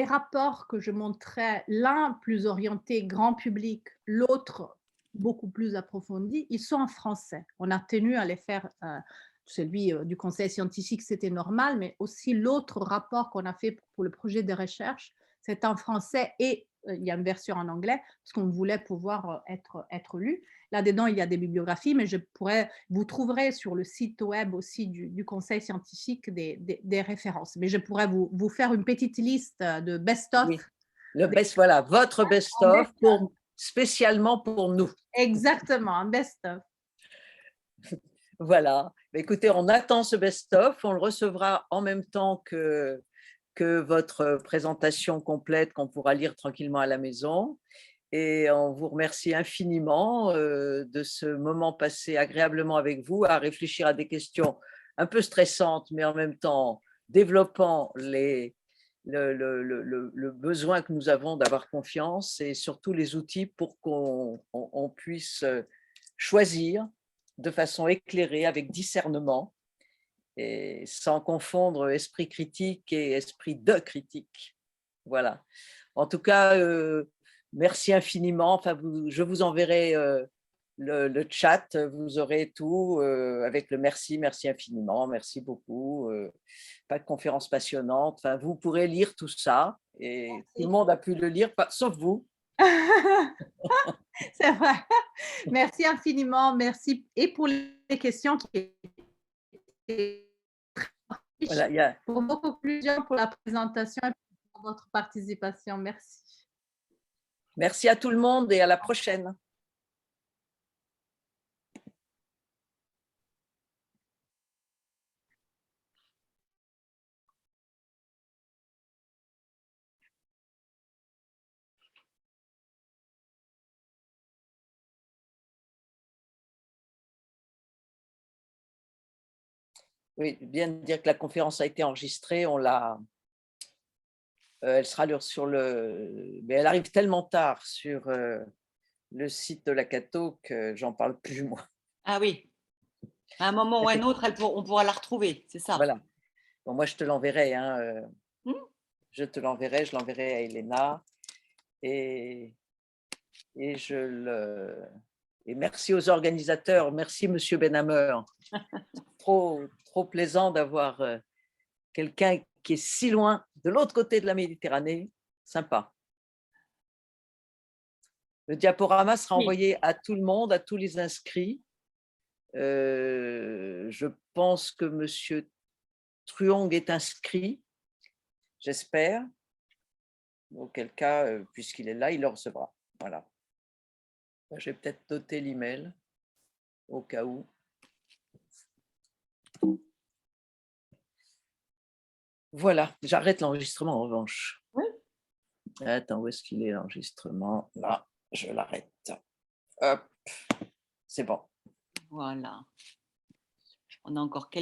rapports que je montrais, l'un plus orienté grand public, l'autre beaucoup plus approfondi, ils sont en français. On a tenu à les faire, celui du conseil scientifique, c'était normal, mais aussi l'autre rapport qu'on a fait pour le projet de recherche, c'est en français et il y a une version en anglais, parce qu'on voulait pouvoir être lu. Là-dedans, il y a des bibliographies, mais vous trouverez sur le site web aussi du conseil scientifique des références. Mais je pourrais vous faire une petite liste de best-of. Oui. Voilà, votre best-of spécialement pour nous. Exactement, un best-of. Voilà. Écoutez, on attend ce best-of, on le recevra en même temps que votre présentation complète qu'on pourra lire tranquillement à la maison. Et on vous remercie infiniment de ce moment passé agréablement avec vous, à réfléchir à des questions un peu stressantes, mais en même temps développant le besoin que nous avons d'avoir confiance et surtout les outils pour qu'on puisse choisir de façon éclairée, avec discernement, et sans confondre esprit critique et esprit de critique. Voilà. En tout cas, merci infiniment. Enfin, je vous enverrai le chat, vous aurez tout avec le merci, merci infiniment, merci beaucoup. Pas de conférence passionnante. Enfin, vous pourrez lire tout ça et Merci. tout le monde a pu le lire, sauf vous. C'est vrai. Merci infiniment. Merci et pour les questions qui étaient riches, Voilà, pour vos conclusions, pour la présentation et pour votre participation. Merci. merci à tout le monde et à la prochaine. Oui, bien de dire que la conférence a été enregistrée, elle sera sur mais elle arrive tellement tard sur le site de la Cato que j'en parle plus, moi. Ah oui, à un moment ou à un autre, on pourra la retrouver, c'est ça. Voilà. Bon, moi, je te l'enverrai. Mmh. Je l'enverrai à Elena. Et merci aux organisateurs. Merci, Monsieur Benhammer. Trop plaisant d'avoir quelqu'un qui est si loin, de l'autre côté de la Méditerranée. Sympa. Le diaporama sera envoyé à tout le monde, à tous les inscrits. Je pense que Monsieur Truong est inscrit, j'espère. Auquel cas, puisqu'il est là, il le recevra. Voilà. Je vais peut-être noter l'email au cas où. Voilà, j'arrête l'enregistrement en revanche. Oui. Attends, où est-ce qu'il est l'enregistrement? Là, je l'arrête. Hop, c'est bon. Voilà. On a encore quelques